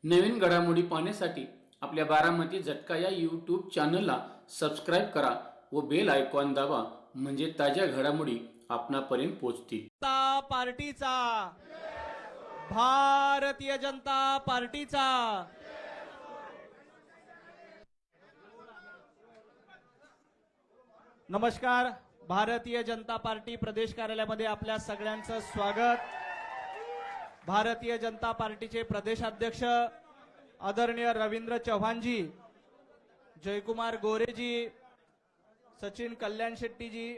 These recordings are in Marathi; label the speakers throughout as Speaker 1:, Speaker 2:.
Speaker 1: नवीन घडामोडी पाहण्यासाठी आपल्या बारामती झटका या यूट्यूब चॅनलला सबस्क्राईब करा व बेल आयकॉन दाबा, म्हणजे ताज्या घडामोडी आपणापर्यंत पोहोचतील.
Speaker 2: जनता पार्टीचा, भारतीय जनता पार्टीचा. नमस्कार. भारतीय जनता पार्टी प्रदेश कार्यालयामध्ये आपल्या सगळ्यांचं स्वागत. भारतीय जनता पार्टीचे प्रदेशाध्यक्ष आदरणीय रवींद्र चव्हाणजी, जयकुमार गोरेजी, सचिन कल्याण शेट्टीजी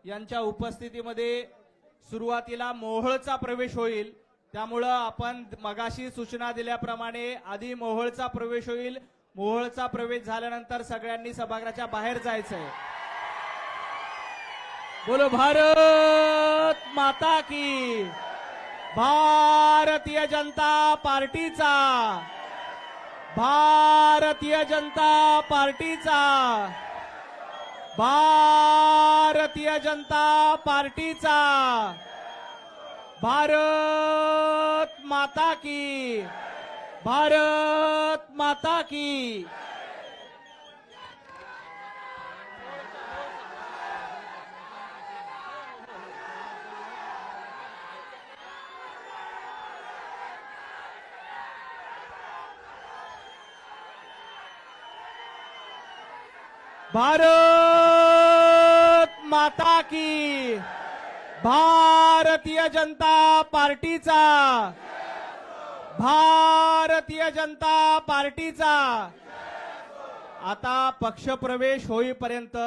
Speaker 2: यांच्या उपस्थितीमध्ये सुरुवातीला मोहोळचा प्रवेश होईल. त्यामुळं आपण मगाशी सूचना दिल्याप्रमाणे आधी मोहोळचा प्रवेश होईल. मोहोळचा प्रवेश झाल्यानंतर सगळ्यांनी सभागृहाच्या बाहेर जायचंय. बोलो भारत माता की. भारतीय जनता पार्टीचा, भारतीय जनता पार्टीचा, भारतीय जनता पार्टीचा. भारत माता की, भारत माता की. भारत माता की. भारतीय जनता पार्टीचा, भारतीय जनता पार्टीचा. आता पक्षप्रवेश होईपर्यंत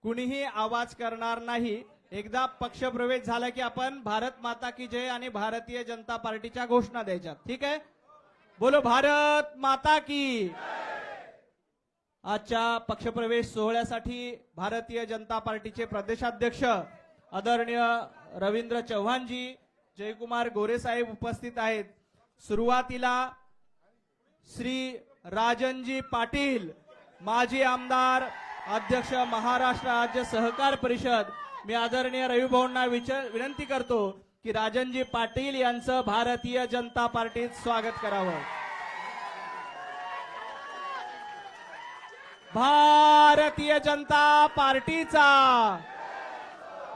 Speaker 2: कुणीही आवाज करणार नाही. एकदा पक्षप्रवेश झाला की आपण भारत माता की जय आणि भारतीय जनता पार्टीच्या घोषणा द्यायच्या. ठीक आहे. बोलो भारत माता की. आजच्या पक्षप्रवेश सोहळ्यासाठी भारतीय जनता पार्टीचे प्रदेशाध्यक्ष आदरणीय रवींद्र चव्हाणजी, जयकुमार गोरे साहेब उपस्थित आहेत. सुरुवातीला श्री राजनजी पाटील, माजी आमदार, अध्यक्ष महाराष्ट्र राज्य सहकार परिषद. मी आदरणीय रविभाऊंना विनंती करतो की राजनजी पाटील यांचं भारतीय जनता पार्टीत स्वागत करावं. भारतीय जनता पार्टीचा,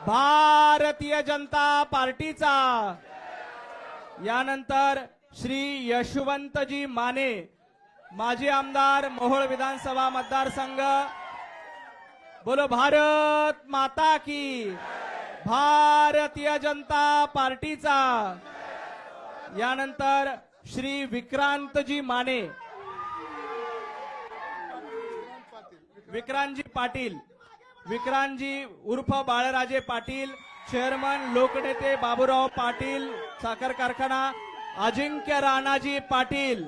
Speaker 2: भारतीय जनता पार्टीचा. यानंतर श्री यशवंतजी माने, माजी आमदार, मोहोळ विधानसभा मतदारसंघ. बोलो भारत माता की. भारतीय जनता पार्टीचा. यानंतर श्री विक्रांतजी माने, विक्रांतजी पाटील, विक्रांतजी उर्फ बाळराजे पाटील, चेअरमन लोकनेते बाबूराव पाटील साखर कारखाना. अजिंक्य राणाजी पाटील,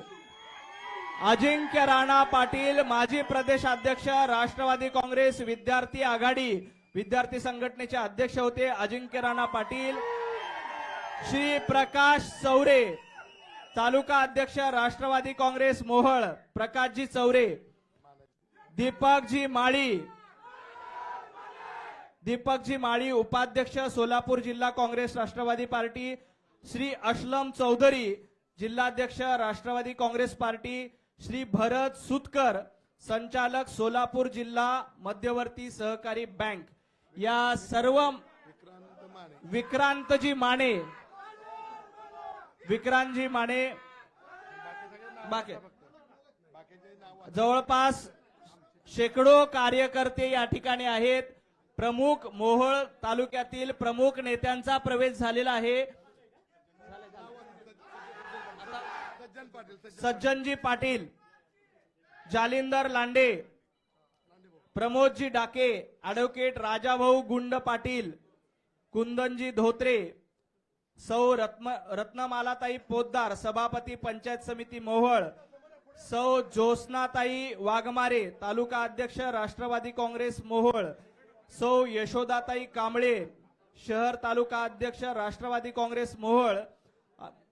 Speaker 2: अजिंक्य राणा पाटील, माजी प्रदेशाध्यक्ष, राष्ट्रवादी काँग्रेस विद्यार्थी आघाडी, विद्यार्थी संघटनेचे अध्यक्ष होते अजिंक्य राणा पाटील. श्री प्रकाश चौरे, तालुका अध्यक्ष, राष्ट्रवादी काँग्रेस मोहोळ, प्रकाशजी चौरे. दीपकजी माळी, दीपकजी माळी, उपाध्यक्ष, सोलापूर जिल्हा काँग्रेस राष्ट्रवादी पार्टी. श्री असलम चौधरी, जिल्हाध्यक्ष, राष्ट्रवादी काँग्रेस पार्टी. श्री भरत सुतकर, संचालक, सोलापूर जिल्हा मध्यवर्ती सहकारी बँक. या सर्व विक्रांतजी माने, विक्रांतजी माने, बाकी जवळपास शेकडो कार्यकर्ते या ठिकाणी आहेत. प्रमुख मोहोळ तालुक्यातील प्रमुख नेत्यांचा प्रवेश झालेला आहे. सज्जनजी पाटील, जालिंदर लांडे, प्रमोदजी डाके, ॲडव्होकेट राजाभाऊ गुंड पाटील, कुंदनजी धोत्रे, सौ रत्नमालाताई पोद्दार, सभापती पंचायत समिती मोहोळ. सौ ज्योत्स्नाताई वाघमारे, तालुका अध्यक्ष, राष्ट्रवादी काँग्रेस मोहोळ. सौ यशोदाताई कांबळे, शहर तालुका अध्यक्ष, राष्ट्रवादी काँग्रेस मोहोळ.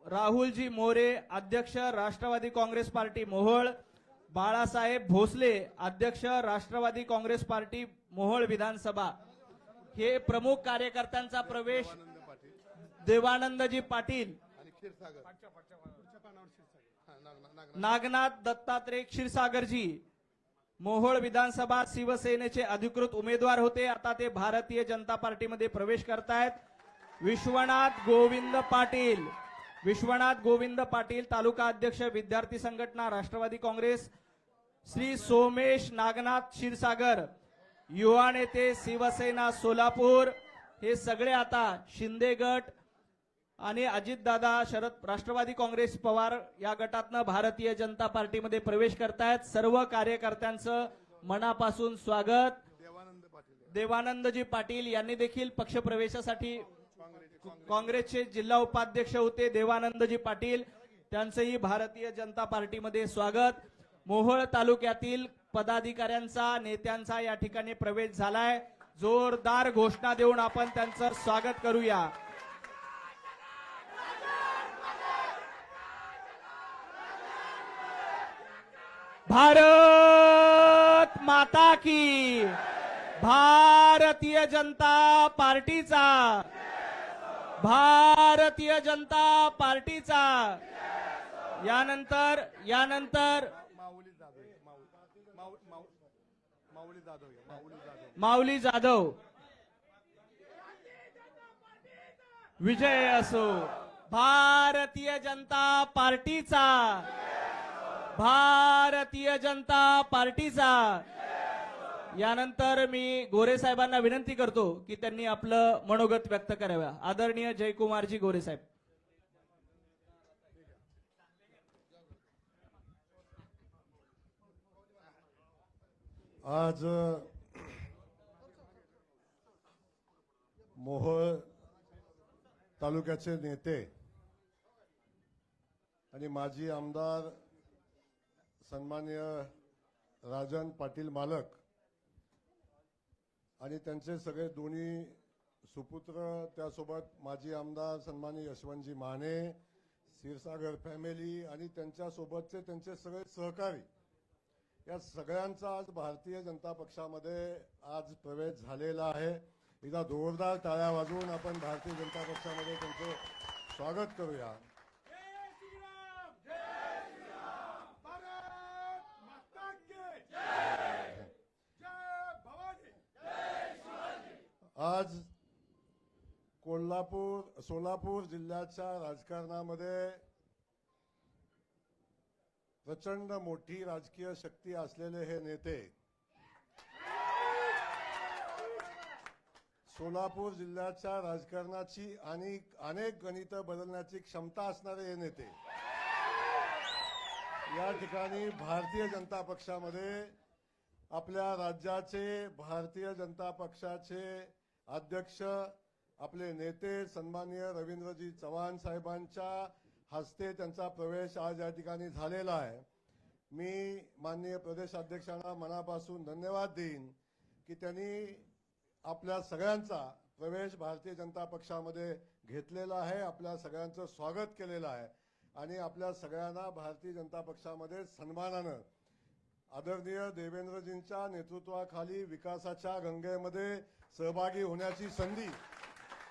Speaker 2: राहुलजी मोरे, अध्यक्ष, राष्ट्रवादी काँग्रेस पार्टी मोहोळ. बाळासाहेब भोसले, अध्यक्ष, राष्ट्रवादी काँग्रेस पार्टी मोहोळ विधानसभा. हे प्रमुख कार्यकर्त्यांचा प्रवेश. देवानंदजी पाटील, नागनाथ दत्तात्रय क्षीरसागरजी मोहोळ विधानसभा शिवसेनेचे अधिकृत उमेदवार होते, आता ते भारतीय जनता पार्टीमध्ये प्रवेश करतायत। विश्वनाथ गोविंद पाटील तालुका अध्यक्ष विद्यार्थी संघटना राष्ट्रवादी काँग्रेस। श्री सोमेश नागनाथ क्षीरसागर युवा नेते शिवसेना सोलापूर। हे सगळे आता शिंदे गट आणि अजितदादा शरद राष्ट्रवादी काँग्रेस पवार या गटातनं भारतीय जनता पार्टीमध्ये प्रवेश करतायत। सर्व कार्यकर्त्यांचं मनापासून स्वागत। देवानंदजी पाटील यांनी देखील पक्षप्रवेशासाठी काँग्रेसचे जिल्हा उपाध्यक्ष होते देवानंदजी पाटील, त्यांचंही भारतीय जनता पार्टीमध्ये स्वागत। मोहोळ तालुक्यातील पदाधिकाऱ्यांचा नेत्यांचा या ठिकाणी प्रवेश झालाय। जोरदार घोषणा देऊन आपण त्यांचं स्वागत करूया। भारत माता की, भारतीय जनता पार्टीचा, भारतीय जनता पार्टीचा। यानंतर माऊली जाधव विजय असो। भारतीय जनता पार्टीचा, भारतीय जनता पार्टीचा। यानंतर मी गोरे साहेबांना विनंती करतो की त्यांनी आपलं मनोगत व्यक्त करावं। आदरणीय जयकुमारजी गोरे साहेब।
Speaker 3: आज मोहोळ तालुक्याचे नेते आणि माजी आमदार सन्माननीय राजन पाटील मालक आणि त्यांचे सगळे दोन्ही सुपुत्र, त्यासोबत माजी आमदार सन्माननीय यशवंतजी माने, क्षीरसागर फॅमिली आणि त्यांच्यासोबतचे त्यांचे सगळे सहकारी, या सगळ्यांचा आज भारतीय जनता पक्षामध्ये आज प्रवेश झालेला आहे। एकदा जोरदार टाळ्या वाजवून आपण भारतीय जनता पक्षामध्ये त्यांचे स्वागत करूया। आज सोलापूर जिल्ह्याच्या राजकारणामध्ये प्रचंड मोठी राजकीय शक्ती असलेले हे नेते, सोलापूर जिल्ह्याच्या राजकारणाची आणि अनेक गणित बदलण्याची क्षमता असणारे हे नेते या ठिकाणी भारतीय जनता पक्षामध्ये आपल्या राज्याचे, भारतीय जनता पक्षाचे अध्यक्ष, आपले नेते सन्माननीय रवींद्रजी चव्हाण साहेबांच्या हस्ते त्यांचा प्रवेश आज या ठिकाणी झालेला आहे। मी माननीय प्रदेश अध्यक्षांना मनापासून धन्यवाद देईन की त्यांनी आपल्या सगळ्यांचा प्रवेश भारतीय जनता पक्षामध्ये घेतलेला आहे, आपल्या सगळ्यांचं स्वागत केलेलं आहे आणि आपल्या सगळ्यांना भारतीय जनता पक्षामध्ये सन्मानानं आदरणीय देवेंद्रजींच्या नेतृत्वाखाली विकासाच्या गंगेमध्ये सहभागी होण्याची संधी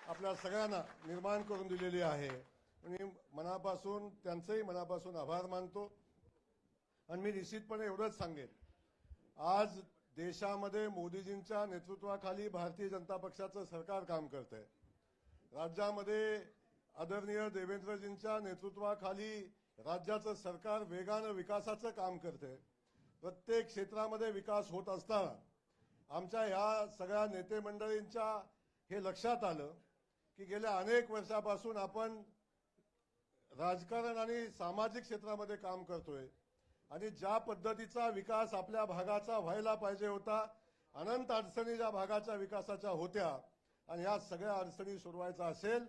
Speaker 3: आपल्या सगळ्यांना निर्माण करून दिलेली आहे। मी मनापासून त्यांचेही मनापासून आभार मानतो आणि मी निश्चितपणे एवढंच सांगेन, आज देशामध्ये मोदीजींच्या नेतृत्वाखाली भारतीय जनता पक्षाचं सरकार काम करतंय। राज्यामध्ये आदरणीय देवेंद्रजींच्या नेतृत्वाखाली राज्याचं सरकार वेगानं विकासाचं काम करतंय। प्रत्येक क्षेत्रामध्ये विकास होत असताना आमच्या ह्या सगळ्या नेते मंडळींच्या हे लक्षात आलं की गेल्या अनेक वर्षापासून आपण राजकारण आणि सामाजिक क्षेत्रामध्ये काम करतोय आणि ज्या पद्धतीचा विकास आपल्या भागाचा व्हायला पाहिजे होता, अनंत अडचणी ज्या भागाच्या विकासाच्या होत्या आणि ह्या सगळ्या अडचणी सोडवायचा असेल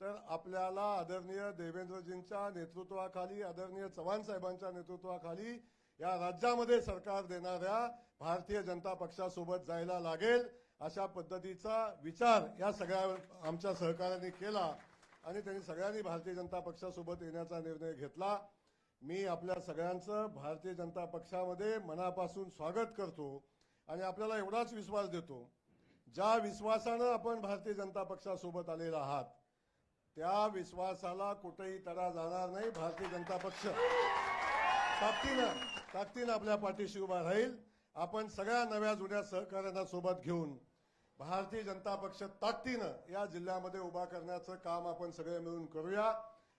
Speaker 3: तर आपल्याला आदरणीय देवेंद्रजींच्या नेतृत्वाखाली, आदरणीय चव्हाण साहेबांच्या नेतृत्वाखाली या राज्यामध्ये सरकार देणाऱ्या भारतीय जनता पक्षासोबत जायला लागेल। अशा पद्धतीचा विचार या सगळ्या आमच्या सहकार्यांनी केला आणि त्यांनी सगळ्यांनी भारतीय जनता पक्षासोबत येण्याचा निर्णय घेतला। मी आपल्या सगळ्यांचं भारतीय जनता पक्षामध्ये मनापासून स्वागत करतो आणि आपल्याला एवढाच विश्वास देतो, ज्या विश्वासानं आपण भारतीय जनता पक्षासोबत आलेला आहात त्या विश्वासाला कुठेही तडा जाणार नाही. भारतीय जनता पक्ष ताकदीनं आपल्या पाठीशी उभा राहील. आपण सगळ्या नव्या जुन्या सहकार्यांना सोबत घेऊन भारतीय जनता पक्ष ताकदीनं या जिल्ह्यामध्ये उभा करण्याचं काम आपण सगळे मिळून करूया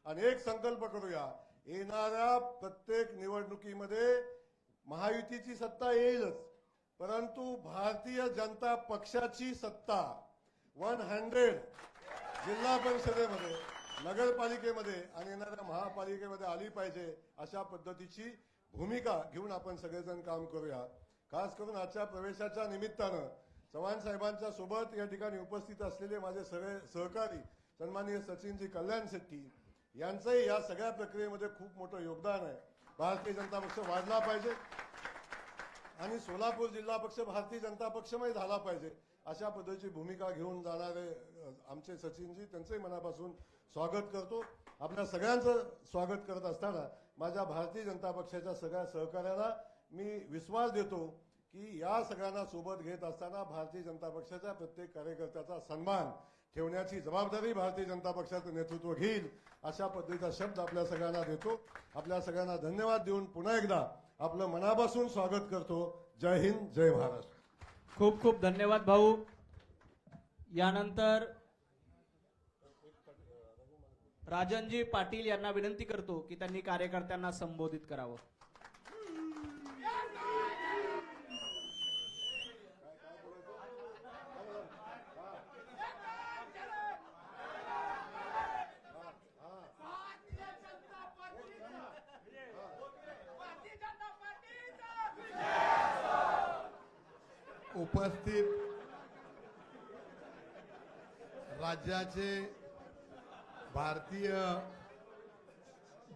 Speaker 3: आणि एक संकल्प करूया. येणाऱ्या प्रत्येक निवडणुकीमध्ये महायुतीची सत्ता येईलच, परंतु भारतीय जनता पक्षाची सत्ता 100 जिल्हा परिषदेमध्ये, नगरपालिकेमध्ये आणि येणाऱ्या महापालिकेमध्ये आली पाहिजे, अशा पद्धतीची भूमिका घेऊन आपण सगळेजण काम करूया. खास करून आजच्या प्रवेशाच्या निमित्तानं चव्हाण साहेबांच्या सोबत या ठिकाणी उपस्थित असलेले माझे सगळे सहकारी सन्माननीय सचिनजी कल्याण शेट्टी यांचंही या सगळ्या प्रक्रियेमध्ये खूप मोठं योगदान आहे. भारतीय जनता पक्ष वाढला पाहिजे आणि सोलापूर जिल्हा पक्ष भारतीय जनता पक्षमय झाला पाहिजे, अशा पद्धतीची भूमिका घेऊन जाणारे आमचे सचिनजी, त्यांचंही मनापासून स्वागत करतो. आपल्या सगळ्यांचं स्वागत करत असताना माझ्या भारतीय जनता पक्षाच्या सगळ्या सहकार्यांना मी विश्वास देतो की या सगळ्यांना सोबत घेत असताना भारतीय जनता पक्षाच्या प्रत्येक कार्यकर्त्याचा सन्मान ठेवण्याची जबाबदारी भारतीय जनता पक्षाचं नेतृत्व घेईल, अशा पद्धतीचा शब्द आपल्या सगळ्यांना देतो. आपल्या सगळ्यांना धन्यवाद देऊन पुन्हा एकदा आपलं मनापासून स्वागत करतो. जय हिंद, जय महाराष्ट्र.
Speaker 2: खूप खूप धन्यवाद भाऊ. यानंतर राजनजी पाटील यांना विनंती करतो की त्यांनी कार्यकर्त्यांना संबोधित करावं.
Speaker 4: उपस्थित राज्याचे भारतीय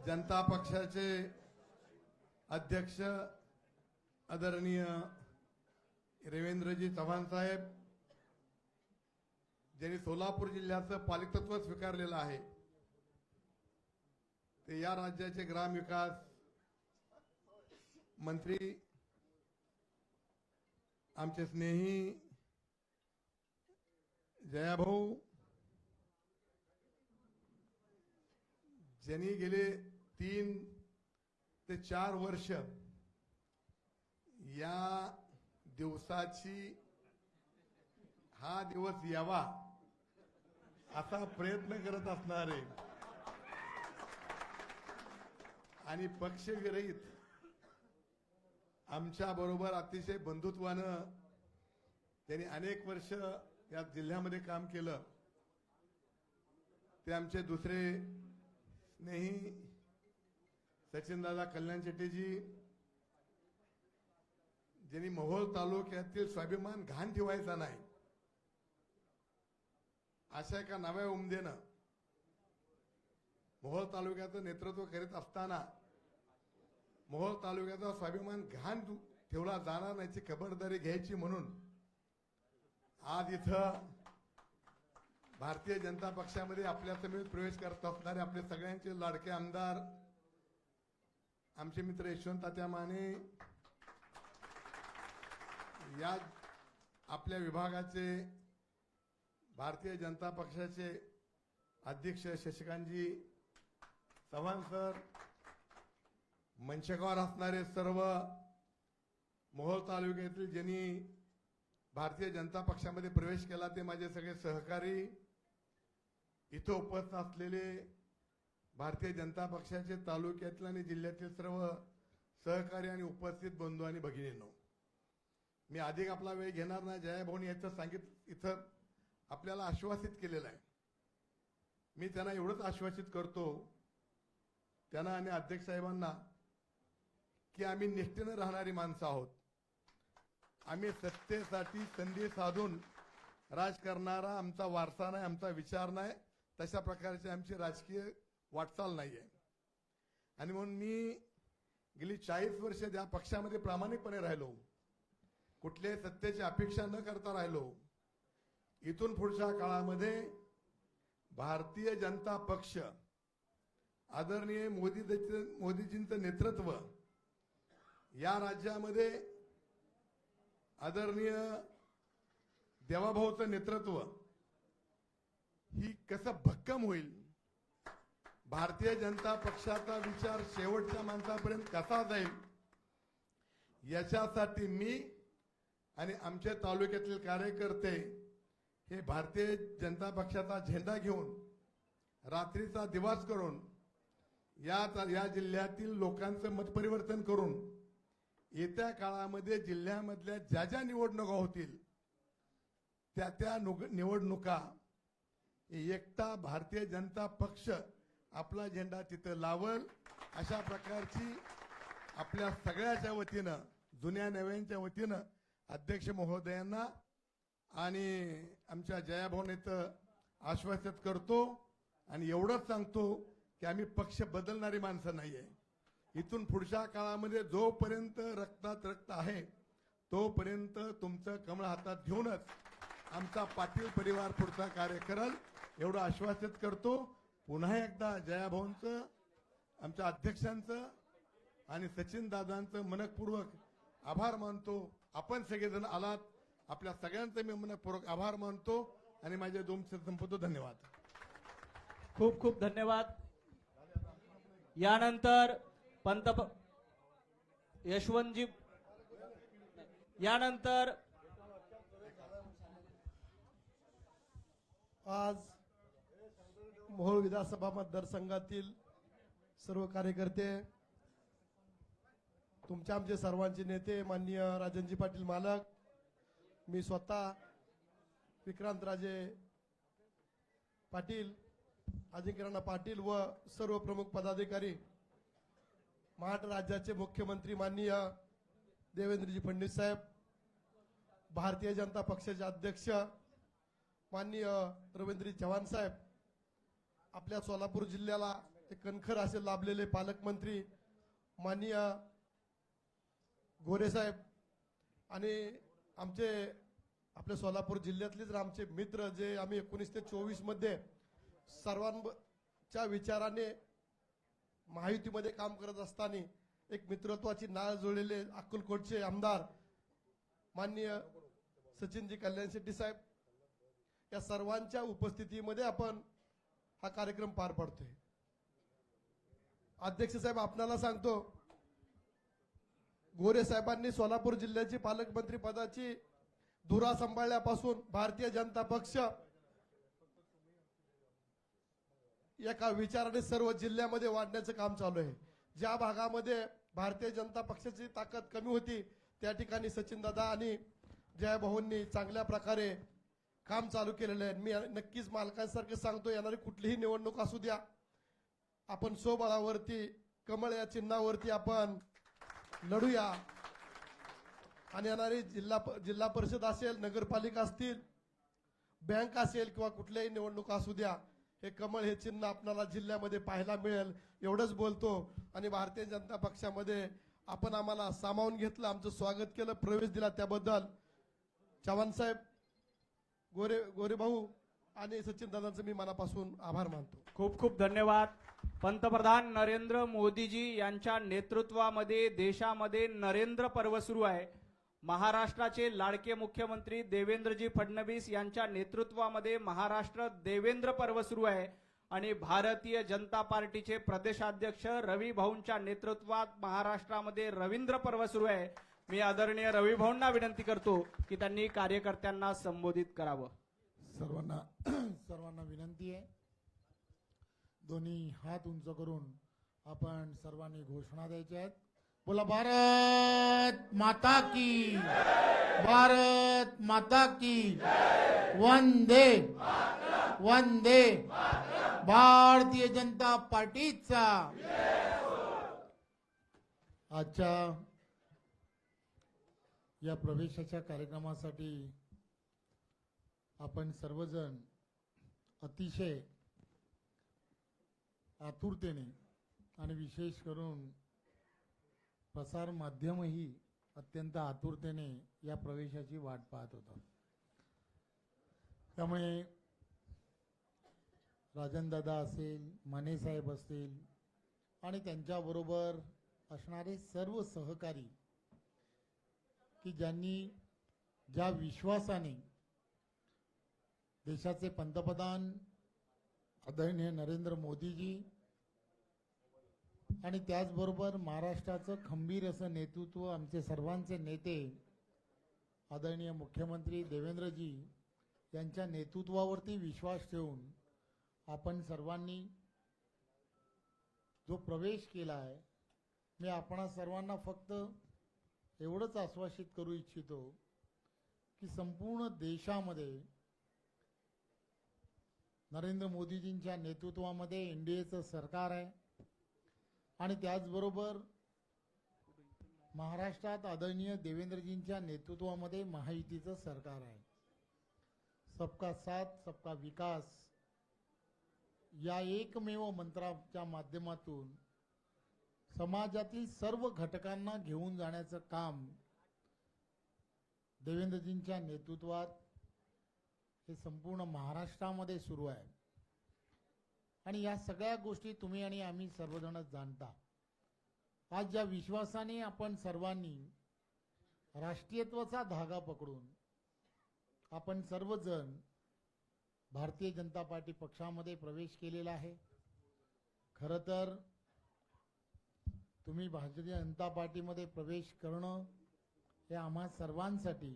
Speaker 4: जनता पक्षाचे अध्यक्ष आदरणीय रवींद्रजी चव्हाण साहेब, ज्यांनी सोलापूर जिल्ह्याचं पालकत्व स्वीकारलेलं आहे, ते या राज्याचे ग्रामविकास मंत्री आमचे स्नेही जयाभाऊ, ज्यांनी गेले 3 ते 4 वर्ष या दिवसाची हा दिवस यावा असा प्रयत्न करत असणारे आणि पक्षविरहित आमच्या बरोबर अतिशय बंधुत्वानं त्यांनी अनेक वर्ष या जिल्ह्यामध्ये काम केलं, ते आमचे दुसरे स्नेही सचिनदादा कल्याण शेट्टीजी, ज्यांनी मोहोळ तालुक्यातील स्वाभिमान घाण ठेवायचा नाही अशा एका नव्या उमदेनं मोहोळ तालुक्याचं नेतृत्व करीत असताना मोहोळ तालुक्याचा स्वाभिमान घाण ठेवला जाणार नाहीची खबरदारी घ्यायची म्हणून आज इथं भारतीय जनता पक्षामध्ये आपल्या समेत प्रवेश करत असणारे आपले सगळ्यांचे लाडके आमदार आमचे मित्र यशवंत तात्या माने, या आपल्या विभागाचे भारतीय जनता पक्षाचे अध्यक्ष शशिकांतजी चव्हाण सर, मंचकावर असणारे सर्व मोहोळ तालुक्यातील ज्यांनी भारतीय जनता पक्षामध्ये प्रवेश केला ते माझे सगळे सहकारी, इथं उपस्थित असलेले भारतीय जनता पक्षाचे तालुक्यातील आणि जिल्ह्यातील सर्व सहकारी आणि उपस्थित बंधू आणि भगिनींनो, मी अधिक आपला वेळ घेणार नाही. जयाभाऊनी याचं इथं आपल्याला आश्वासित केलेलं आहे. मी त्यांना एवढंच आश्वासित करतो, त्यांना आणि अध्यक्ष साहेबांना, की आम्ही निष्ठेनं राहणारी माणसं आहोत. आम्ही सत्तेसाठी संधी साधून राज करणारा आमचा वारसा नाही, आमचा विचार नाही, तशा प्रकारची आमची राजकीय वाटचाल नाही आहे. आणि म्हणून मी गेली 40 वर्ष त्या पक्षामध्ये प्रामाणिकपणे राहिलो, कुठल्याही सत्तेची अपेक्षा न करता राहिलो. इथून पुढच्या काळामध्ये भारतीय जनता पक्ष आदरणीय मोदीजींचं नेतृत्व या राज्यामध्ये, आदरणीय देवाभाऊचं नेतृत्व ही कसं भक्कम होईल भारतीय जनता पक्षाचा विचार शेवटच्या माणसापर्यंत कसा जाईल याच्यासाठी मी आणि आमच्या तालुक्यातील कार्यकर्ते हे भारतीय जनता पक्षाचा झेंडा घेऊन रात्रीचा दिवस करून या जिल्ह्यातील लोकांचं मतपरिवर्तन करून येत्या काळामध्ये जिल्ह्यामधल्या ज्या ज्या निवडणुका होतील त्या निवडणुका एकटा भारतीय जनता पक्ष आपला झेंडा तिथं लावल अशा प्रकारची आपल्या सगळ्याच्या वतीनं जुन्या नव्यांच्या वतीनं अध्यक्ष महोदयांना आणि आमच्या जयाभाऊन इथं आश्वासित करतो आणि एवढंच सांगतो की आम्ही पक्ष बदलणारी माणसं नाहीये. इथून पुढच्या काळामध्ये जोपर्यंत रक्तात रक्त आहे तोपर्यंत तुमचं कमळ हातात घेऊनच आमचा पाटील परिवार पुढचा कार्य करल एवढं आश्वासित करतो. पुन्हा एकदा जयाभाऊंचं आमच्या अध्यक्षांचं आणि सचिन दादांचं मनपूर्वक आभार मानतो. आपण सगळेजण आलात आपल्या सगळ्यांचे मी मनपूर्वक आभार मानतो आणि माझे 2 शब्द संपवतो. धन्यवाद.
Speaker 2: खूप खूप धन्यवाद. यानंतर यशवंतजी यानंतर
Speaker 5: आज मोहोळ विधानसभा मतदारसंघातील सर्व कार्यकर्ते, तुमचे आमचे सर्वांचे नेते माननीय राजनजी पाटील मालक, मी स्वतः विक्रांतराजे पाटील, अजिंक्यराणा पाटील व सर्व प्रमुख पदाधिकारी, महाराष्ट्र राज्याचे मुख्यमंत्री माननीय देवेंद्रजी फडणवीस साहेब, भारतीय जनता पक्षाचे अध्यक्ष माननीय रवींद्रजी चव्हाण साहेब, आपल्या सोलापूर जिल्ह्याला एक कणखर असे लाभलेले पालकमंत्री माननीय गोरे साहेब आणि आपल्या सोलापूर जिल्ह्यातलेच आमचे मित्र जे आम्ही 19 ते 24 मध्ये सर्वांच्या विचाराने महायुतीमध्ये काम करत असताना एक मित्रत्वाची नाळ जोडलेले अक्कलकोटचे आमदार माननीय सचिनजी कल्याण शेट्टी साहेब, या सर्वांच्या उपस्थितीमध्ये आपण हा कार्यक्रम पार पाडतोय. अध्यक्ष साहेब, आपल्याला सांगतो, गोरे साहेबांनी सोलापूर जिल्ह्याची पालकमंत्री पदाची धुरा सांभाळल्यापासून भारतीय जनता पक्ष एका विचाराने सर्व जिल्ह्यामध्ये वाढण्याचं काम चालू आहे. ज्या भागामध्ये भारतीय जनता पक्षाची ताकद कमी होती त्या ठिकाणी सचिन दादा आणि जयभाऊंनी चांगल्या प्रकारे काम चालू केलेलं आहे. मी नक्कीच मालकांसारखं सांगतो, येणारी कुठलीही निवडणूक असू द्या, आपण स्वबळावरती कमळ या चिन्हावरती आपण लढूया आणि येणारी जिल्हा परिषद असेल, नगरपालिका असतील, बँक असेल किंवा कुठल्याही निवडणूक असू द्या, हे कमळ हे चिन्ह आपल्याला जिल्ह्यामध्ये पाहायला मिळेल एवढंच बोलतो. आणि भारतीय जनता पक्षामध्ये आपण आम्हाला सामावून घेतलं, आमचं स्वागत केलं, प्रवेश दिला, त्याबद्दल चव्हाण साहेब, गोरे भाऊ आणि सचिन दादांचं मी मनापासून आभार मानतो.
Speaker 2: खूप खूप धन्यवाद. पंतप्रधान नरेंद्र मोदीजी यांच्या नेतृत्वामध्ये देशामध्ये नरेंद्र पर्व सुरू आहे. महाराष्ट्राचे लाडके मुख्यमंत्री देवेंद्रजी फडणवीस यांच्या नेतृत्वामध्ये महाराष्ट्र देवेंद्र पर्व सुरू आहे आणि भारतीय जनता पार्टीचे प्रदेशाध्यक्ष रवी भाऊंच्या नेतृत्वात महाराष्ट्रामध्ये रवींद्र पर्व सुरू आहे. मी आदरणीय रवी भाऊंना विनंती करतो की त्यांनी कार्यकर्त्यांना संबोधित करावं.
Speaker 6: सर्वांना विनंती आहे, दोन्ही हात उंच करून आपण सर्वांनी घोषणा द्यायच्या आहेत. बोला, भारत माता की, भारत माता की, वंदे वंदे, भारतीय जनता पार्टीचा. आजच्या या प्रवेशाच्या कार्यक्रमासाठी आपण सर्वजण अतिशय आतुरतेने आणि विशेष करून प्रसार माध्यमही अत्यंत आतुरतेने या प्रवेशाची वाट पाहत होता. त्यामुळे राजनदादा असेल, माने साहेब असतील आणि त्यांच्याबरोबर असणारे सर्व सहकारी की ज्यांनी ज्या विश्वासाने देशाचे पंतप्रधान आदरणीय नरेंद्र मोदीजी आणि त्याचबरोबर महाराष्ट्राचं खंबीर असं नेतृत्व आमचे सर्वांचे नेते आदरणीय मुख्यमंत्री देवेंद्रजी यांच्या नेतृत्वावरती विश्वास ठेवून आपण सर्वांनी जो प्रवेश केला आहे, मी आपणा सर्वांना फक्त एवढंच आश्वासित करू इच्छितो की संपूर्ण देशामध्ये नरेंद्र मोदीजींच्या नेतृत्वामध्ये एनडीएचं सरकार आहे आणि त्याचबरोबर महाराष्ट्रात आदरणीय देवेंद्रजींच्या नेतृत्वामध्ये महायुतीचं सरकार आहे. सबका साथ सबका विकास या एकमेव मंत्राच्या माध्यमातून समाजातील सर्व घटकांना घेऊन जाण्याचं काम देवेंद्रजींच्या नेतृत्वात हे संपूर्ण महाराष्ट्रामध्ये सुरू आहे. आणि या सगळ्या गोष्टी तुम्ही आणि आम्ही सर्वजणच जाणता. आज ज्या विश्वासाने आपण सर्वांनी राष्ट्रीयत्वाचा धागा पकडून आपण सर्वजण भारतीय जनता पार्टी पक्षामध्ये प्रवेश केलेला आहे. खरं तर तुम्ही भारतीय जनता पार्टीमध्ये प्रवेश करणं हे आम्हा सर्वांसाठी,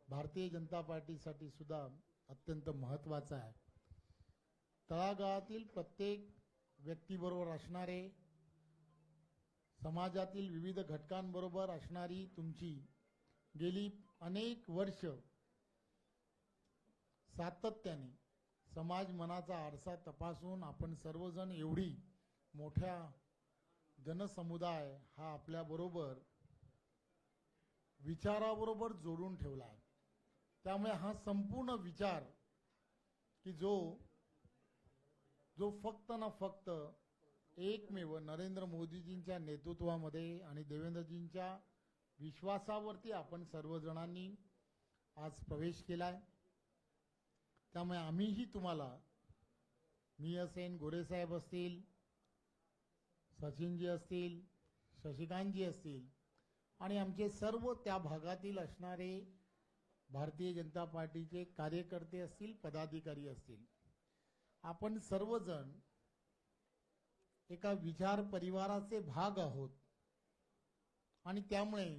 Speaker 6: भारतीय जनता पार्टीसाठी सुद्धा अत्यंत महत्त्वाचं आहे. तळागाळातील प्रत्येक व्यक्तीबरोबर असणारे, समाजातील विविध घटकांबरोबर असणारी तुमची गेली अनेक वर्ष सातत्याने समाज मनाचा आरसा तपासून आपण सर्वजण एवढी मोठ्या जनसमुदाय हा आपल्याबरोबर विचाराबरोबर जोडून ठेवला आहे. त्यामुळे हा संपूर्ण विचार की जो फक्त ना फक्त एकमेव नरेंद्र मोदीजींच्या नेतृत्वामध्ये आणि देवेंद्रजींच्या विश्वासावरती आपण सर्वजणांनी आज प्रवेश केलाय. त्यामुळे आम्हीही तुम्हाला, मी असेन, गोरेसाहेब असतील, सचिनजी असतील, शशिकांतजी असतील आणि आमचे सर्व त्या भागातील असणारे भारतीय जनता पार्टीचे कार्यकर्ते असतील, पदाधिकारी असतील, आपण सर्वजण एका विचार परिवाराचे भाग आहोत. आणि त्यामुळे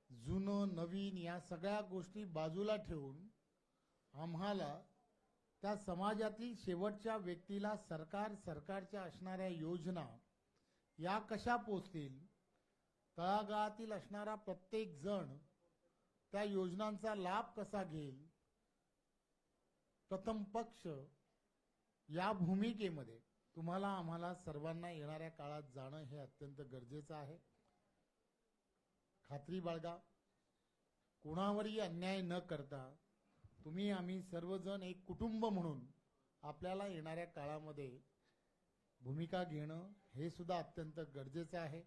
Speaker 6: जुनं नवीन या सगळ्या गोष्टी बाजूला ठेवून आम्हाला त्या समाजातील शेवटच्या व्यक्तीला सरकारच्या असणाऱ्या योजना या कशा पोचतील, तळागाळातील असणारा प्रत्येक जण त्या योजनांचा लाभ कसा घेईल, प्रथम पक्ष या भूमिकेमध्ये तुम्हाला आम्हाला सर्वांना येणाऱ्या काळात जाणं हे अत्यंत गरजेचं आहे. खात्री बाळगा, कोणावरही अन्याय न करता तुम्ही आम्ही सर्वजण एक कुटुंब म्हणून आपल्याला येणाऱ्या काळामध्ये भूमिका घेणं हे सुद्धा अत्यंत गरजेचं आहे.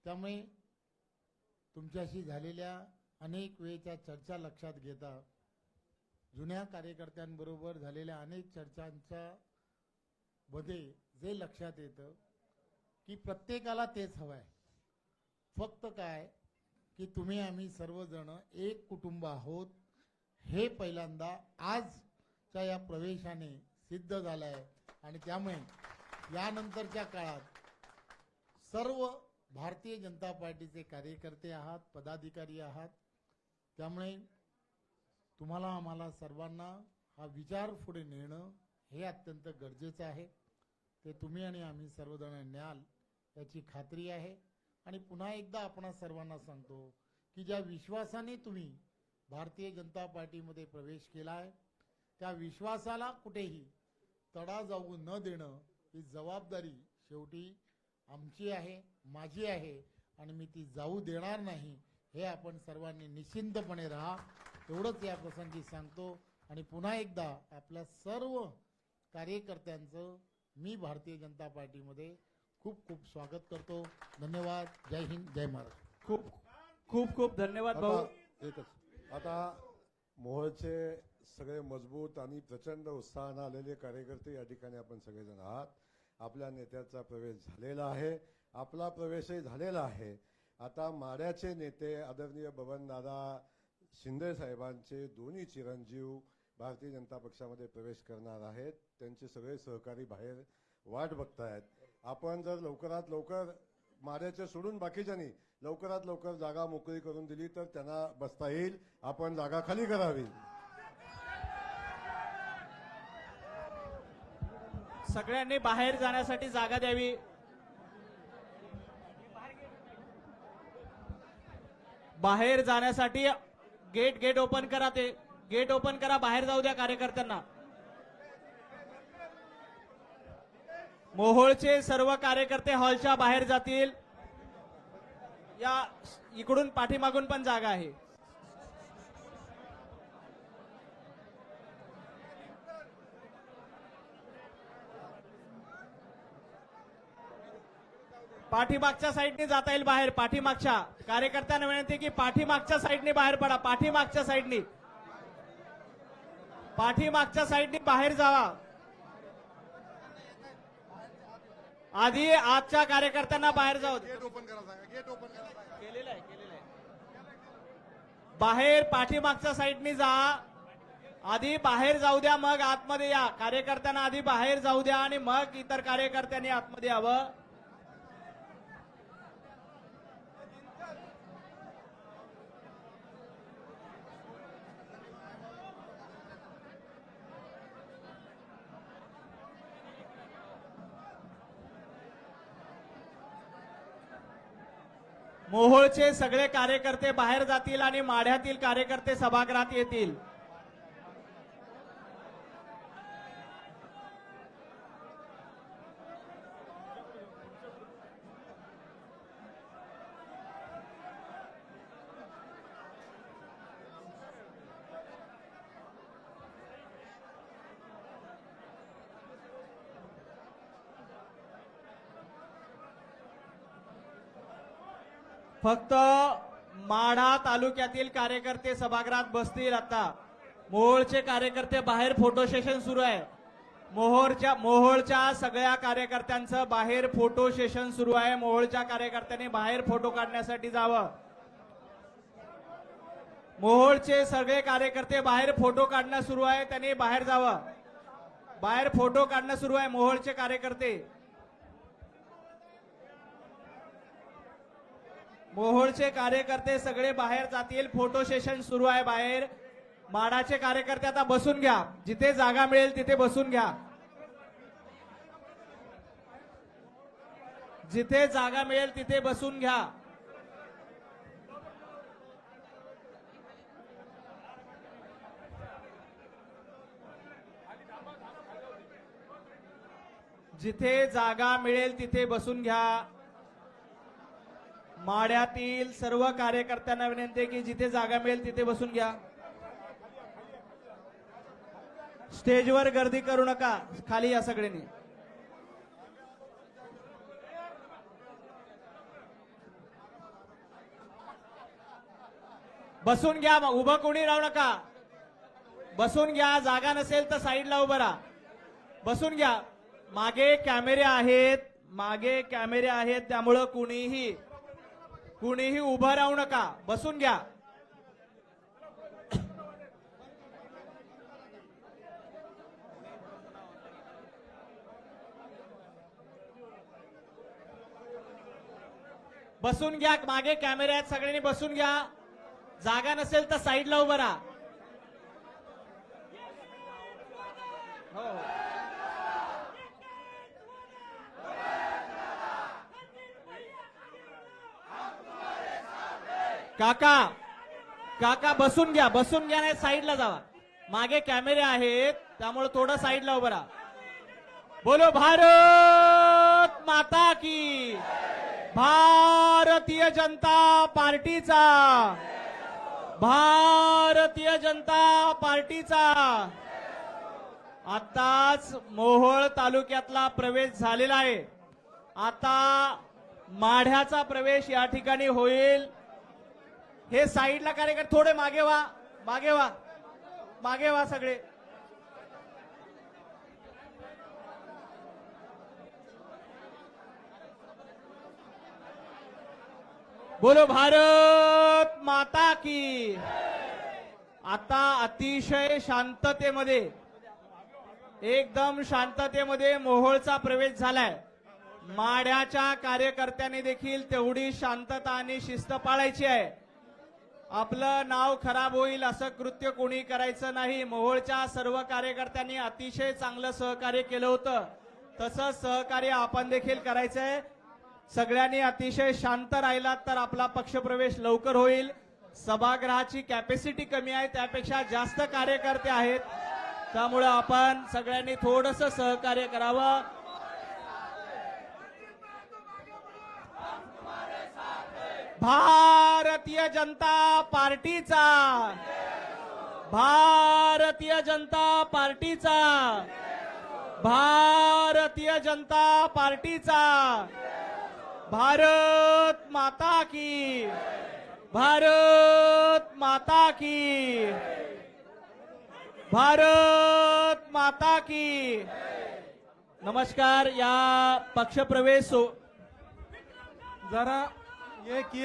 Speaker 6: त्यामुळे तुमच्याशी झालेल्या अनेक वेळच्या चर्चा लक्षात घेता, जुन्या कार्यकर्त्यांबरोबर झालेल्या अनेक चर्चांच्या मध्ये जे लक्षात येतं की प्रत्येकाला तेच हवं आहे. फक्त काय की तुम्ही आम्ही सर्वजण एक कुटुंब आहोत हे पहिल्यांदा आजच्या या प्रवेशाने सिद्ध झालं आहे. आणि त्यामुळे यानंतरच्या काळात सर्व भारतीय जनता पार्टीचे कार्यकर्ते आहात, पदाधिकारी आहात. त्यामुळे तुम्हाला आम्हाला सर्वांना हा विचार पुढे नेणं हे अत्यंत गरजेचं आहे. ते तुम्ही आणि आम्ही सर्वजण न्याल याची खात्री आहे. आणि पुन्हा एकदा आपण सर्वांना सांगतो की ज्या विश्वासाने तुम्ही भारतीय जनता पार्टीमध्ये प्रवेश केला आहे, त्या विश्वासाला कुठेही तडा जाऊ न देणं ही जबाबदारी शेवटी आमची आहे, माझी आहे आणि मी ती जाऊ देणार नाही. हे आपण सर्वांनी निश्चिंतपणे राहा एवढंच या प्रसंगी सांगतो. आणि पुन्हा एकदा आपल्या सर्व कार्यकर्त्यांचं मी भारतीय जनता पार्टीमध्ये खूप खूप स्वागत करतो. धन्यवाद. जय हिंद, जय महाराष्ट्र.
Speaker 2: खूप खूप खूप धन्यवाद भाऊ.
Speaker 3: आता मोहोळचे सगळे मजबूत आणि प्रचंड उत्साहानं आलेले कार्यकर्ते या ठिकाणी आपण सगळेजण आहात. आपल्या नेत्याचा प्रवेश झालेला आहे, आपला प्रवेशही झालेला आहे. आता माढ्याचे नेते आदरणीय बबनदादा शिंदे साहेबांचे दोन्ही चिरंजीव भारतीय जनता पक्षामध्ये प्रवेश करणार आहेत. त्यांचे सगळे सहकारी बाहेर वाट बघतायत. आपण जर लवकरात लवकर माड्याचे सोडून बाकीच्यांनी लवकरात लवकर जागा मोकळी करून दिली तर त्यांना बसता येईल. आपण जागा खाली करावी.
Speaker 2: सगळ्यांनी बाहेर जाण्यासाठी जागा द्यावी. बाहेर जाण्यासाठी गेट ओपन करा. ते गेट ओपन करा. बाहेर जाऊ द्या कार्यकर्त्यांना. मोहोळचे सर्व कार्यकर्ते हॉलच्या बाहेर जातील. या इकडून पाठीमागून पण जागा आहे. पाठीमागच्या साईडने जाता येईल बाहेर. पाठीमागच्या कार्यकर्त्यांना विनंती की पाठीमागच्या साईडने बाहेर पडा. पाठीमागच्या साईडने बाहेर जावा. आधी आजच्या कार्यकर्त्यांना बाहेर जाऊ दे.
Speaker 4: गेट ओपन करा सांगा. गेट ओपन करा सांगा.
Speaker 2: केलेलं आहे. बाहेर पाठीमागच्या साईडने जा. आधी बाहेर जाऊ द्या मग आतमध्ये या. कार्यकर्त्यांना आधी बाहेर जाऊ द्या आणि मग इतर कार्यकर्त्यांनी आतमध्ये यावं. मोहोळचे सगळे कार्यकर्ते बाहेर जातील आणि माढ्यातील कार्यकर्ते सभागृहात येतील. फक्त माढा तालुक्यातील कार्यकर्ते सभागृहात बसतील. आता मोहोळचे कार्यकर्ते बाहेर फोटो सेशन सुरू आहे. मोहोळच्या सगळ्या कार्यकर्त्यांचं बाहेर फोटो सेशन सुरू आहे. मोहोळच्या कार्यकर्त्यांनी बाहेर फोटो काढण्यासाठी जावं. मोहोळचे सगळे कार्यकर्ते बाहेर फोटो काढणं सुरू आहे. त्यांनी बाहेर जावं. बाहेर फोटो काढणं सुरू आहे. मोहोळचे कार्यकर्ते सगळे बाहेर जातील. फोटो सेशन सुरू आहे बाहेर. माडाचे कार्यकर्ते आता बसून घ्या. जिथे जागा मिळेल तिथे बसून घ्या. जिथे जागा मिळेल तिथे बसून घ्या. जिथे जागा मिळेल तिथे बसून घ्या. माढ्यातील सर्व कार्यकर्त्यांना विनंती आहे की जिथे जागा मिळेल तिथे बसून घ्या. स्टेजवर गर्दी करू नका. खाली या सगळ्यांनी. बसून घ्या. उभं कोणी राहू नका. बसून घ्या. जागा नसेल तर साईडला उभं राहा. बसून घ्या. मागे कॅमेरे आहेत त्यामुळं कुणीही उभं राहू नका. बसून घ्या. बसून घ्या. मागे कॅमेरे आहेत. सगळ्यांनी बसून घ्या. जागा नसेल तर साईडला उभं राहा. हो. काका बसून घ्या. नाही साईडला जावा. मागे कॅमेरे आहेत त्यामुळे थोडं साईडला उभं राहा. बोलो भारत माता की. भारतीय जनता पार्टीचा आताच मोहोळ तालुक्यातला प्रवेश झालेला आहे. आता माढ्याचा प्रवेश या ठिकाणी होईल. हे साईडला कार्यकर्ते थोडे मागे व्हा सगळे. बोलो भारत माता की. आता अतिशय शांततेमध्ये एकदम शांततेमध्ये मोहोळचा प्रवेश झालाय. माढ्याच्या कार्यकर्त्यांनी देखील तेवढी शांतता आणि शिस्त पाळायची आहे. आपलं नाव खराब होईल असं कृत्य कोणी करायचं नाही. मोहोळच्या सर्व कार्यकर्त्यांनी अतिशय चांगलं सहकार्य केलं होतं, तसंच सहकार्य आपण देखील करायचंय. सगळ्यांनी अतिशय शांत राहिलात तर आपला पक्षप्रवेश लवकर होईल. सभागृहाची कॅपॅसिटी कमी आहे, त्यापेक्षा जास्त कार्यकर्ते आहेत, त्यामुळे आपण सगळ्यांनी थोडंसं सहकार्य करावं. भारतीय जनता पार्टीचा, भारतीय जनता पार्टीचा, भारतीय जनता पार्टीचा, भारत माता की, भारत माता की, भारत माता की. नमस्कार. या पक्षप्रवेश
Speaker 7: जरा एक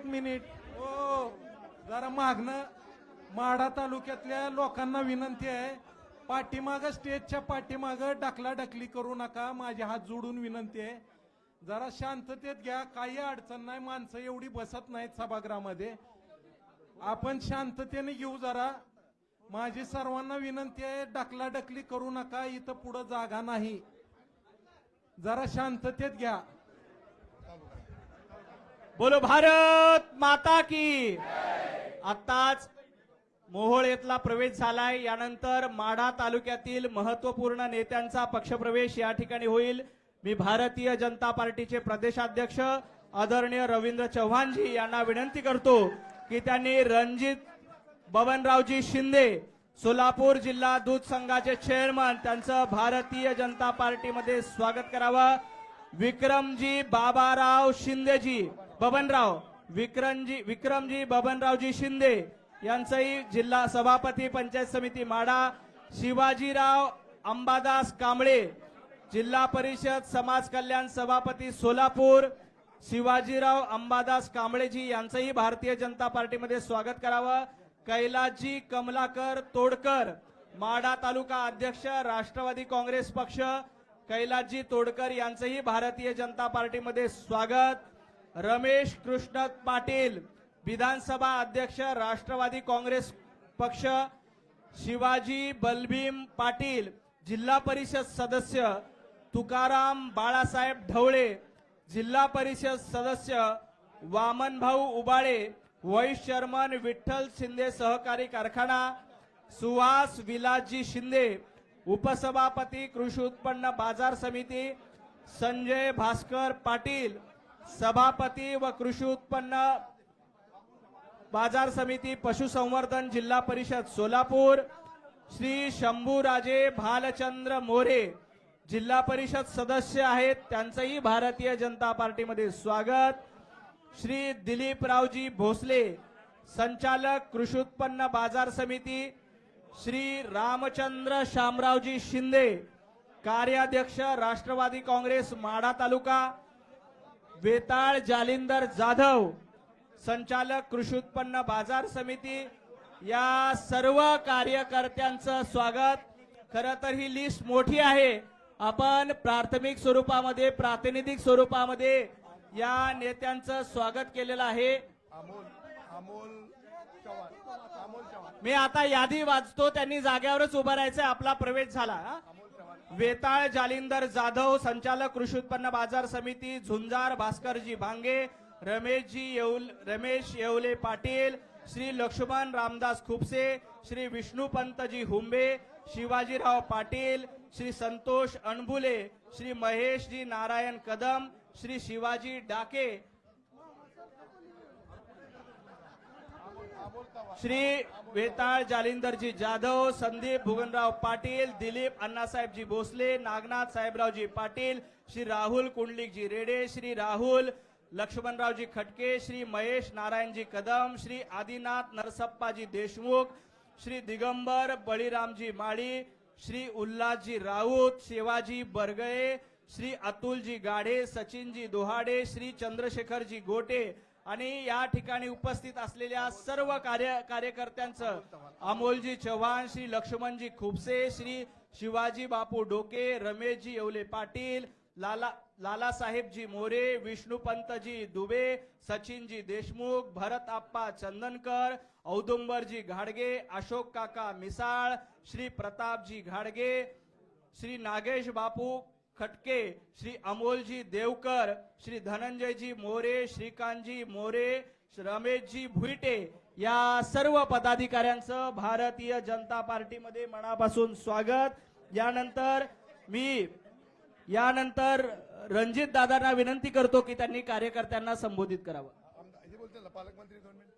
Speaker 7: मिनिट हो, जरा मागणं माढा तालुक्यातल्या लोकांना विनंती आहे, पाठीमागं स्टेजच्या पाठीमागं ढकलाढकली करू नका. माझे हात जोडून विनंती आहे, जरा शांततेत घ्या. काही अडचण नाही, माणसं एवढी बसत नाहीत सभागृहामध्ये. आपण शांततेने घेऊ. जरा माझी सर्वांना विनंती आहे, ढकलाढकली करू नका, इथं पुढं जागा नाही. जरा शांततेत घ्या.
Speaker 2: बोलो भारत माता की. आताच मोहोळ येथला प्रवेश झालाय. यानंतर माढा तालुक्यातील महत्वपूर्ण नेत्यांचा पक्षप्रवेश या ठिकाणी होईल. मी भारतीय जनता पार्टीचे प्रदेशाध्यक्ष आदरणीय रवींद्र चव्हाणजी यांना विनंती करतो की त्यांनी रणजित बबनरावजी शिंदे, सोलापूर जिल्हा दूध संघाचे चेअरमन, त्यांचं भारतीय जनता पार्टीमध्ये स्वागत करावं. विक्रमजी बाबाराव शिंदेजी बबनराव, विक्रमजी बबनरावजी शिंदे यांचंही जिल्हा सभापती पंचायत समिती माढा. शिवाजीराव अंबादास कांबळे, जिल्हा परिषद समाज कल्याण सभापती सोलापूर, शिवाजीराव अंबादास कांबळेजी यांचंही भारतीय जनता पार्टीमध्ये स्वागत करावं. कैलासजी कमलाकर तोडकर, माढा तालुका अध्यक्ष राष्ट्रवादी काँग्रेस पक्ष, कैलासजी तोडकर यांचंही भारतीय जनता पार्टीमध्ये स्वागत. रमेश कृष्ण पाटील, विधानसभा अध्यक्ष राष्ट्रवादी काँग्रेस पक्ष, शिवाजी बलभीम पाटील, जिल्हा परिषद सदस्य, तुकाराम बाळासाहेब ढवळे, जिल्हा परिषद सदस्य, वामनभाऊ उबाळे, व्हाईस चेअरमन विठ्ठल शिंदे सहकारी कारखाना, सुहास विलासजी शिंदे, उपसभापती कृषी उत्पन्न बाजार समिती, संजय भास्कर पाटील, सभापती व कृषी उत्पन्न बाजार समिती पशुसंवर्धन जिल्हा परिषद सोलापूर, श्री शंभूराजे भालचंद्र मोरे, जिल्हा परिषद सदस्य आहेत, त्यांचंही भारतीय जनता पार्टीमध्ये स्वागत. श्री दिलीपरावजी भोसले, संचालक कृषी उत्पन्न बाजार समिती, श्री रामचंद्र शामरावजी शिंदे, कार्याध्यक्ष राष्ट्रवादी काँग्रेस माढा तालुका, वेताळ जालिंदर जाधव, संचालक कृषी उत्पन्न बाजार समिती, या सर्व कार्यकर्त्यांचं स्वागत. खरं तर ही लिस्ट मोठी आहे. आपण प्राथमिक स्वरूपामध्ये, प्रातिनिधिक स्वरूपामध्ये या नेत्यांचं स्वागत केलेलं आहे. मी आता यादी वाचतो, त्यांनी जागेवरच उभं राहायचंय. आपला प्रवेश झाला. वेताळ जालिंदर जाधव, संचालक कृषी उत्पन्न बाजार समिती, झुंजार भास्करजी भांगे, रमेश येवले पाटील, श्री लक्ष्मण रामदास खुपसे, श्री विष्णुपंतजी हुंबे, शिवाजीराव पाटील, श्री संतोष अणबुले, श्री महेशजी नारायण कदम, श्री शिवाजी डाके, श्री वेताळ जालिंदरजी जाधव, संदीप भुवनराव पाटील, दिलीप अण्णासाहेबजी भोसले, नागनाथ साहेबरावजी पाटील, श्री राहुल कुंडलिकजी रेडे, श्री राहुल लक्ष्मणरावजी खटके, श्री महेश नारायणजी कदम, श्री आदिनाथ नरसप्पाजी देशमुख, श्री दिगंबर बळीरामजी माळी, श्री उल्हासजी राऊत, शिवाजी बरगळे, श्री अतुलजी गाढे, सचिनजी दोहाडे, श्री चंद्रशेखरजी गोटे, आणि या ठिकाणी उपस्थित असलेल्या सर्व कार्यकर्त्यांचं अमोलजी चव्हाण, श्री लक्ष्मणजी खुपसे, श्री शिवाजी बापू डोके, रमेशजी येवले पाटील, लालासाहेबजी मोरे, विष्णुपंतजी दुबे, सचिनजी देशमुख, भरत आप्पा चंदनकर, औदुंबरजी घाडगे, अशोक काका मिसाळ, श्री प्रतापजी घाडगे, श्री नागेश बापू खटके, श्री अमोलजी देवकर, श्री धनंजयजी मोरे, श्रीकांतजी मोरे, रमेशजी भुईटे या सर्व पदाधिकाऱ्यांचं भारतीय जनता पार्टीमध्ये मनापासून स्वागत. यानंतर रणजित दादांना विनंती करतो की त्यांनी कार्यकर्त्यांना संबोधित करावं.
Speaker 4: हे बोलते ना पालकमंत्री 2 मिनिट.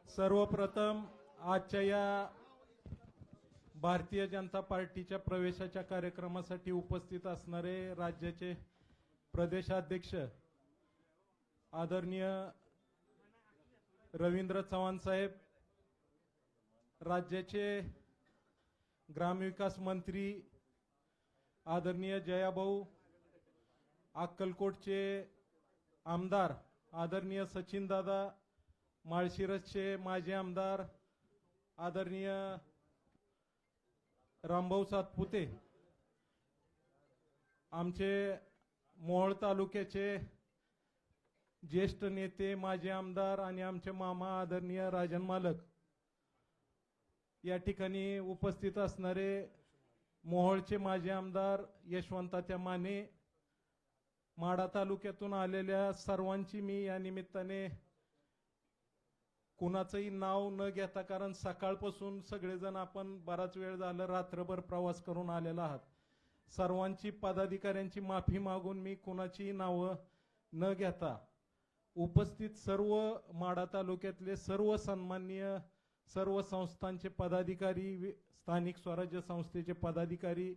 Speaker 7: सर्वप्रथम आजच्या या भारतीय जनता पार्टीच्या प्रवेशाच्या कार्यक्रमासाठी उपस्थित असणारे राज्याचे प्रदेशाध्यक्ष आदरणीय रवींद्र चव्हाण साहेब, राज्याचे ग्रामविकास मंत्री आदरणीय जयाभाऊ, अक्कलकोटचे आमदार आदरणीय सचिन दादा, माळशिरसचे माजी आमदार आदरणीय रामभाऊ सातपुते, आमचे मोहोळ तालुक्याचे ज्येष्ठ नेते माजी आमदार आणि आमचे मामा आदरणीय राजन मालक, या ठिकाणी उपस्थित असणारे मोहोळचे माजी आमदार यशवंतात्या माने, माढा तालुक्यातून आलेल्या सर्वांची मी या निमित्ताने कुणाचंही नाव न घेता, कारण सकाळपासून सगळेजण आपण बराच वेळ झाला रात्रभर प्रवास करून आलेला आहात, सर्वांची पदाधिकाऱ्यांची माफी मागून मी कुणाची नावं न घेता उपस्थित सर्व माढा तालुक्यातले सर्व सन्माननीय सर्व संस्थांचे पदाधिकारी, स्थानिक स्वराज्य संस्थेचे पदाधिकारी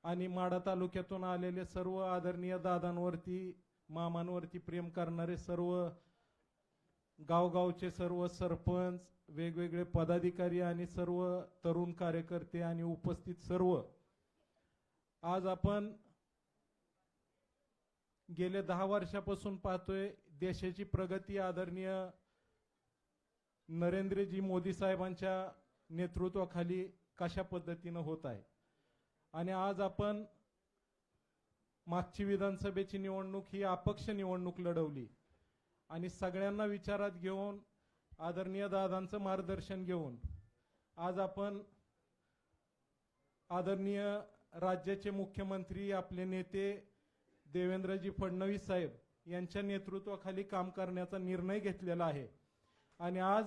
Speaker 7: आणि माढा तालुक्यातून आलेले सर्व आदरणीय दादांवरती मामांवरती प्रेम करणारे सर्व गावगावचे सर्व सरपंच, वेगवेगळे पदाधिकारी आणि सर्व तरुण कार्यकर्ते आणि उपस्थित सर्व, आज आपण गेले 10 वर्षापासून पाहतोय देशाची प्रगती आदरणीय नरेंद्रजी मोदी साहेबांच्या नेतृत्वाखाली कशा पद्धतीनं होत आहे. आणि आज आपण मागची विधानसभेची निवडणूक ही अपक्ष निवडणूक लढवली आणि सगळ्यांना विचारात घेऊन आदरणीय दादांचं मार्गदर्शन घेऊन आज आपण आदरणीय राज्याचे मुख्यमंत्री आपले नेते देवेंद्रजी फडणवीस साहेब यांच्या नेतृत्वाखाली काम करण्याचा निर्णय घेतलेला आहे. आणि आज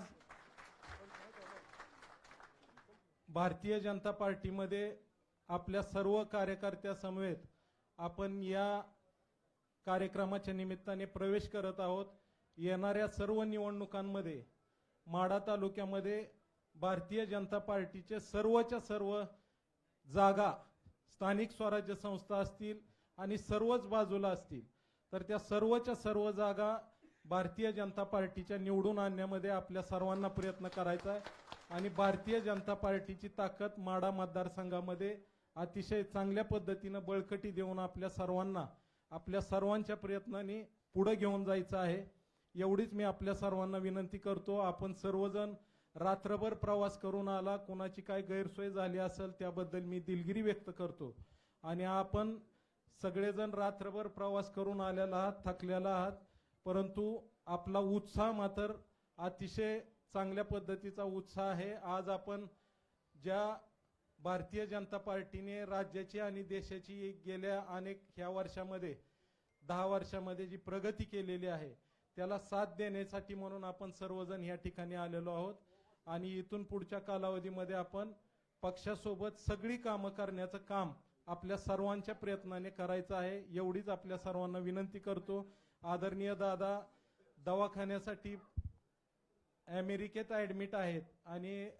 Speaker 7: भारतीय जनता पार्टीमध्ये आपल्या सर्व कार्यकर्त्यासमवेत आपण या कार्यक्रमाच्या निमित्ताने प्रवेश करत आहोत. येणाऱ्या सर्व निवडणुकांमध्ये माढा तालुक्यामध्ये भारतीय जनता पार्टीचे सर्वच्या सर्व जागा स्थानिक स्वराज्य संस्था असतील आणि सर्वच बाजूला असतील, तर त्या सर्वच्या सर्व जागा भारतीय जनता पार्टीच्या निवडून आणण्यामध्ये आपल्या सर्वांना प्रयत्न करायचा आहे. आणि भारतीय जनता पार्टीची ताकद माढा मतदारसंघामध्ये अतिशय चांगल्या पद्धतीनं बळकटी देऊन आपल्या सर्वांच्या प्रयत्नांनी पुढे घेऊन जायचं आहे. एवढीच मी आपल्या सर्वांना विनंती करतो. आपण सर्वजण रात्रभर प्रवास करून आला, कोणाची काय गैरसोय झाली असेल त्याबद्दल मी दिलगिरी व्यक्त करतो. आणि आपण सगळेजण रात्रभर प्रवास करून आलेला आहात, थकलेला आहात, परंतु आपला उत्साह मात्र अतिशय चांगल्या पद्धतीचा उत्साह आहे. आज आपण ज्या भारतीय जनता पार्टीने राज्याची आणि देशाची गेल्या ह्या वर्षामध्ये 10 वर्षामध्ये जी प्रगती केलेली आहे त्याला साथ देण्यासाठी म्हणून आपण सर्वजण या ठिकाणी आलेलो आहोत आणि इथून पुढच्या कालावधीमध्ये आपण पक्षासोबत सगळी कामं करण्याचं काम आपल्या सर्वांच्या प्रयत्नाने करायचं आहे एवढीच आपल्या सर्वांना विनंती करतो. आदरणीय दादा दवाखान्यासाठी अमेरिकेत ऍडमिट आहेत आणि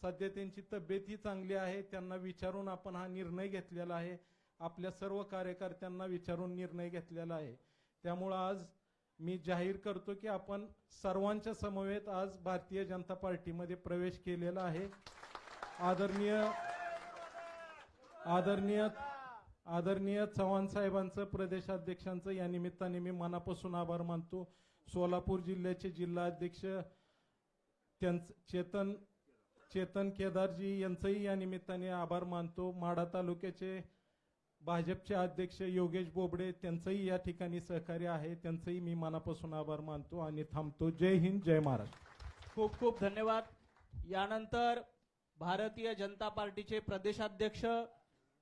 Speaker 7: सध्या त्यांची तब्येत ही चांगली आहे. त्यांना विचारून आपण हा निर्णय घेतलेला आहे. आपल्या सर्व कार्यकर्त्यांना विचारून निर्णय घेतलेला आहे. त्यामुळं आज मी जाहीर करतो की आपण सर्वांच्या समवेत आज भारतीय जनता पार्टीमध्ये प्रवेश केलेला आहे. आदरणीय चव्हाण साहेबांचं प्रदेशाध्यक्षांचं या निमित्ताने मी मनापासून आभार मानतो. सोलापूर जिल्ह्याचे जिल्हाध्यक्ष चेतन केदारजी यांचंही या निमित्ताने आभार मानतो. माढा तालुक्याचे भाजपचे अध्यक्ष योगेश बोबडे त्यांचंही या ठिकाणी सहकार्य आहे. त्यांचंही मी मनापासून आभार मानतो आणि थांबतो. जय हिंद, जय महाराष्ट्र.
Speaker 2: खूप खूप धन्यवाद. यानंतर भारतीय जनता पार्टीचे प्रदेशाध्यक्ष,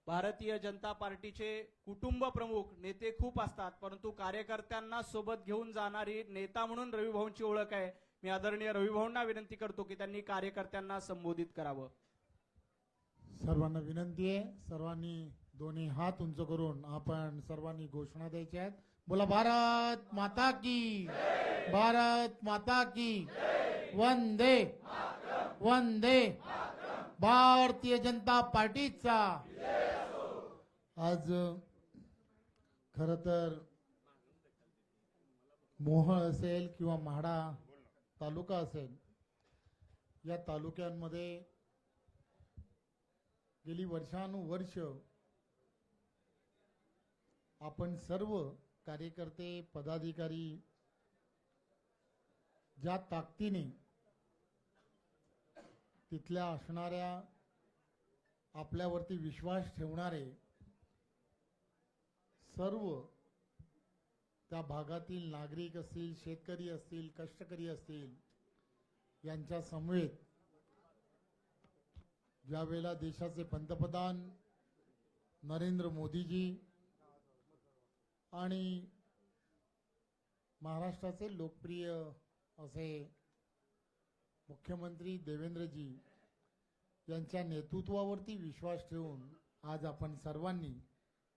Speaker 2: भारतीय जनता पार्टीचे कुटुंब प्रमुख, नेते खूप असतात परंतु कार्यकर्त्यांना सोबत घेऊन जाणारी नेता म्हणून रविभाऊंची ओळख आहे. मी आदरणीय रविभाऊंना विनंती करतो की त्यांनी कार्यकर्त्यांना संबोधित करावं.
Speaker 6: सर्वांना विनंती आहे, सर्वांनी दोन्ही हात उंच करून आपण सर्वांनी घोषणा द्यायच्या आहेत. बोला भारत माता की, भारत माता की, वंदे वंदे. भारतीय जनता पार्टीचा आज खर तर मोहोळ असेल किंवा म्हाडा तालुका असेल, या तालुक्यांमध्ये गेली वर्षानुवर्ष आपण सर्व कार्यकर्ते पदाधिकारी ज्या ताकदीने तिथल्या असणाऱ्या आपल्यावरती विश्वास ठेवणारे सर्व त्या भागातील नागरिक असतील, शेतकरी असतील, कष्टकरी असतील, यांच्या समवेत ज्यावेळेला देशाचे पंतप्रधान नरेंद्र मोदीजी आणि महाराष्ट्राचे लोकप्रिय असे मुख्यमंत्री देवेंद्रजी यांच्या नेतृत्वावरती विश्वास ठेवून आज आपण सर्वांनी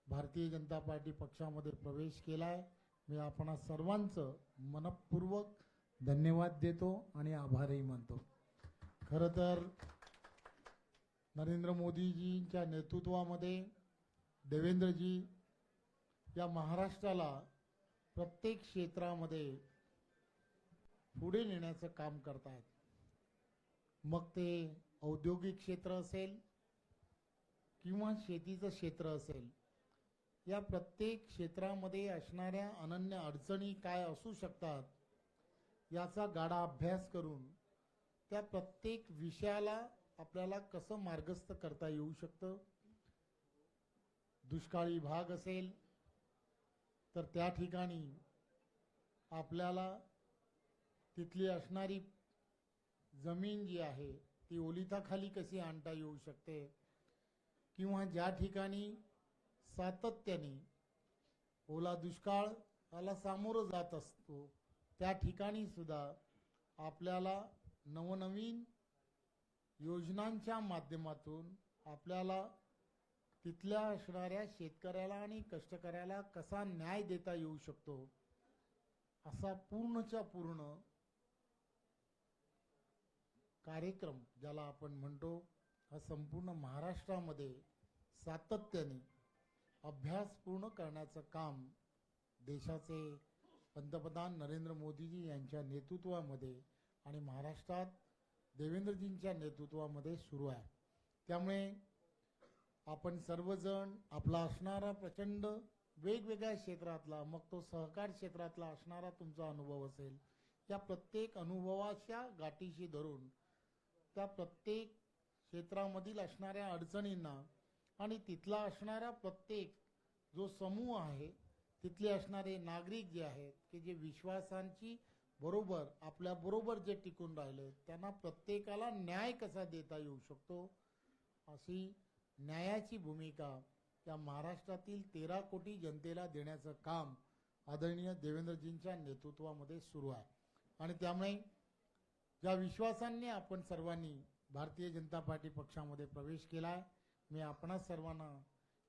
Speaker 6: भारतीय जनता पार्टी पक्षामध्ये प्रवेश केलाय. मी आपणा सर्वांचं मनपूर्वक धन्यवाद देतो आणि आभारही मानतो. खरं तर नरेंद्र मोदीजींच्या नेतृत्वामध्ये देवेंद्रजी या महाराष्ट्राला प्रत्येक क्षेत्रामध्ये पुढे नेण्याचं काम करतायत. मग ते औद्योगिक क्षेत्र असेल किंवा शेतीचं क्षेत्र असेल, या प्रत्येक क्षेत्रामध्ये असणाऱ्या अनन्य अडचणी काय असू शकतात याचा गाढा अभ्यास करून त्या प्रत्येक विषयाला आपल्याला कसं मार्गस्थ करता येऊ शकतं. दुष्काळी भाग असेल तर त्या ठिकाणी आपल्याला तिथली असणारी जमीन जी आहे ती ओलिताखाली कशी आणता येऊ शकते, किंवा ज्या ठिकाणी सातत्याने ओला दुष्काळाला सामोरं जात असतो त्या ठिकाणी सुद्धा आपल्याला नवनवीन योजनांच्या माध्यमातून आपल्याला तिथल्या असणाऱ्या शेतकऱ्याला आणि कष्टकऱ्याला कसा न्याय देता येऊ शकतो, असा पूर्णच्या पूर्ण कार्यक्रम ज्याला आपण म्हणतो, हा संपूर्ण महाराष्ट्रामध्ये सातत्याने अभ्यास पूर्ण करण्याचं काम देशाचे पंतप्रधान नरेंद्र मोदीजी यांच्या नेतृत्वामध्ये आणि महाराष्ट्रात देवेंद्रजींच्या नेतृत्वामध्ये सुरू आहे. त्यामुळे आपण सर्वजण आपला असणारा प्रचंड वेगवेगळ्या क्षेत्रातला, मग तो सहकार क्षेत्रातला असणारा तुमचा अनुभव असेल, या प्रत्येक अनुभवाच्या गाठीशी धरून त्या प्रत्येक क्षेत्रामधील असणाऱ्या अडचणींना आणि तिथला असणारा प्रत्येक जो समूह आहे, तिथले असणारे नागरिक जे आहेत की जे विश्वासांची बरोबर आपल्या बरोबर जे टिकून राहिले, त्यांना प्रत्येकाला न्याय कसा देता येऊ शकतो, अशी न्यायाची भूमिका या महाराष्ट्रातील 13 कोटी जनतेला देण्याचं काम आदरणीय देवेंद्रजींच्या नेतृत्वामध्ये सुरू आहे. आणि त्यामुळे ज्या विश्वासाने आपण सर्वांनी भारतीय जनता पार्टी पक्षामध्ये प्रवेश केला आहे, मी आपणा सर्वांना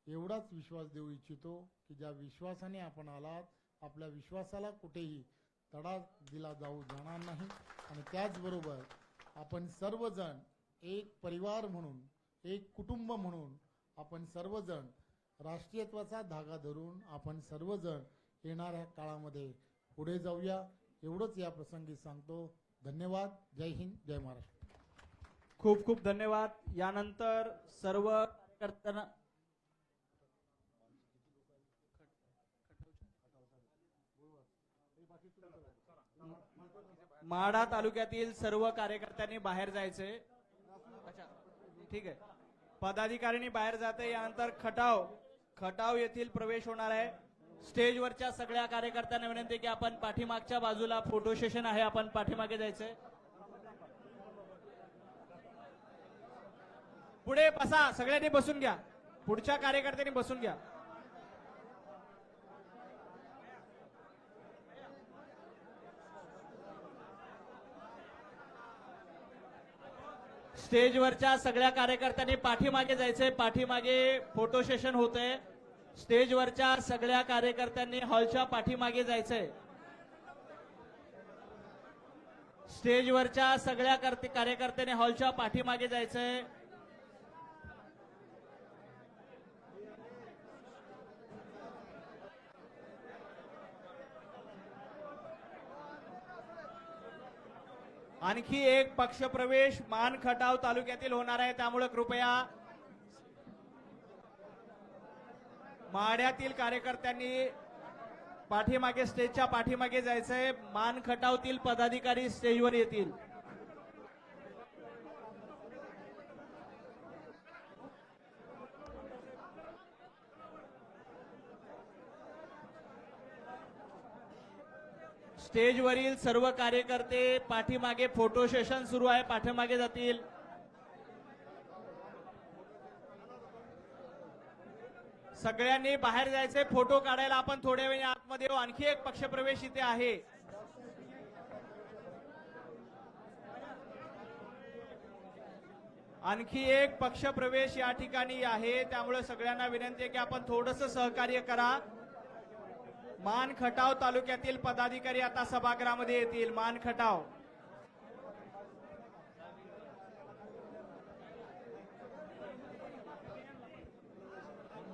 Speaker 6: एवढाच विश्वास देऊ इच्छितो की ज्या विश्वासाने आपण आलात, आपल्या विश्वासाला कुठेही तडा दिला जाऊ जाणार नाही. आणि त्याचबरोबर आपण सर्वजण एक परिवार म्हणून, एक कुटुंब म्हणून आपण सर्वजण राष्ट्रीयत्वाचा धागा धरून आपण सर्वजण येणाऱ्या काळामध्ये पुढे जाऊया, एवढंच या प्रसंगी सांगतो. धन्यवाद. जय हिंद, जय महाराष्ट्र.
Speaker 2: खूप खूप धन्यवाद. यानंतर सर्व कार्यकर्त्यांना माढा तालुक्यातील सर्व कार्यकर्त्यांनी बाहेर जायचे. अच्छा, ठीक आहे. पदाधिकाऱ्यांनी बाहेर जाते. यानंतर खटाव येथील प्रवेश होणार आहे. स्टेजवरच्या सगळ्या कार्यकर्त्यांना विनंती की आपण पाठीमागच्या बाजूला फोटो सेशन आहे, आपण पाठीमागे जायचंय. पुढे बसा, सगळ्यांनी बसून घ्या. पुढच्या कार्यकर्त्यांनी बसून घ्या. स्टेजवरच्या सगळ्या कार्यकर्त्यांनी पाठीमागे जायचंय. पाठीमागे फोटो सेशन होतंय. स्टेजवरच्या सगळ्या कार्यकर्त्यांनी हॉलच्या पाठीमागे जायचंय. स्टेजवरच्या सगळ्या कार्यकर्त्यांनी हॉलच्या पाठीमागे जायचंय. आणखी एक पक्षप्रवेश मान खटाव तालुक्यातील होणार आहे, त्यामुळे कृपया माढ्यातील कार्यकर्त्यांनी पाठीमागे, स्टेजच्या पाठीमागे जायचंय. मान खटावतील पदाधिकारी स्टेजवर येतील. स्टेजवरील सर्व कार्यकर्ते पाठीमागे, फोटो सेशन सुरू आहे, पाठीमागे जातील. सगळ्यांनी बाहेर जायचे. फोटो काढायला आपण थोड्या वेळी आतमध्ये येऊ. आणखी एक पक्षप्रवेश इथे आहे. आणखी एक पक्षप्रवेश या ठिकाणी आहे, त्यामुळे सगळ्यांना विनंती आहे की आपण थोडंसं सहकार्य करा. मान खटाव तालुक्यातील पदाधिकारी आता सभागृहामध्ये येतील. मान खटाव,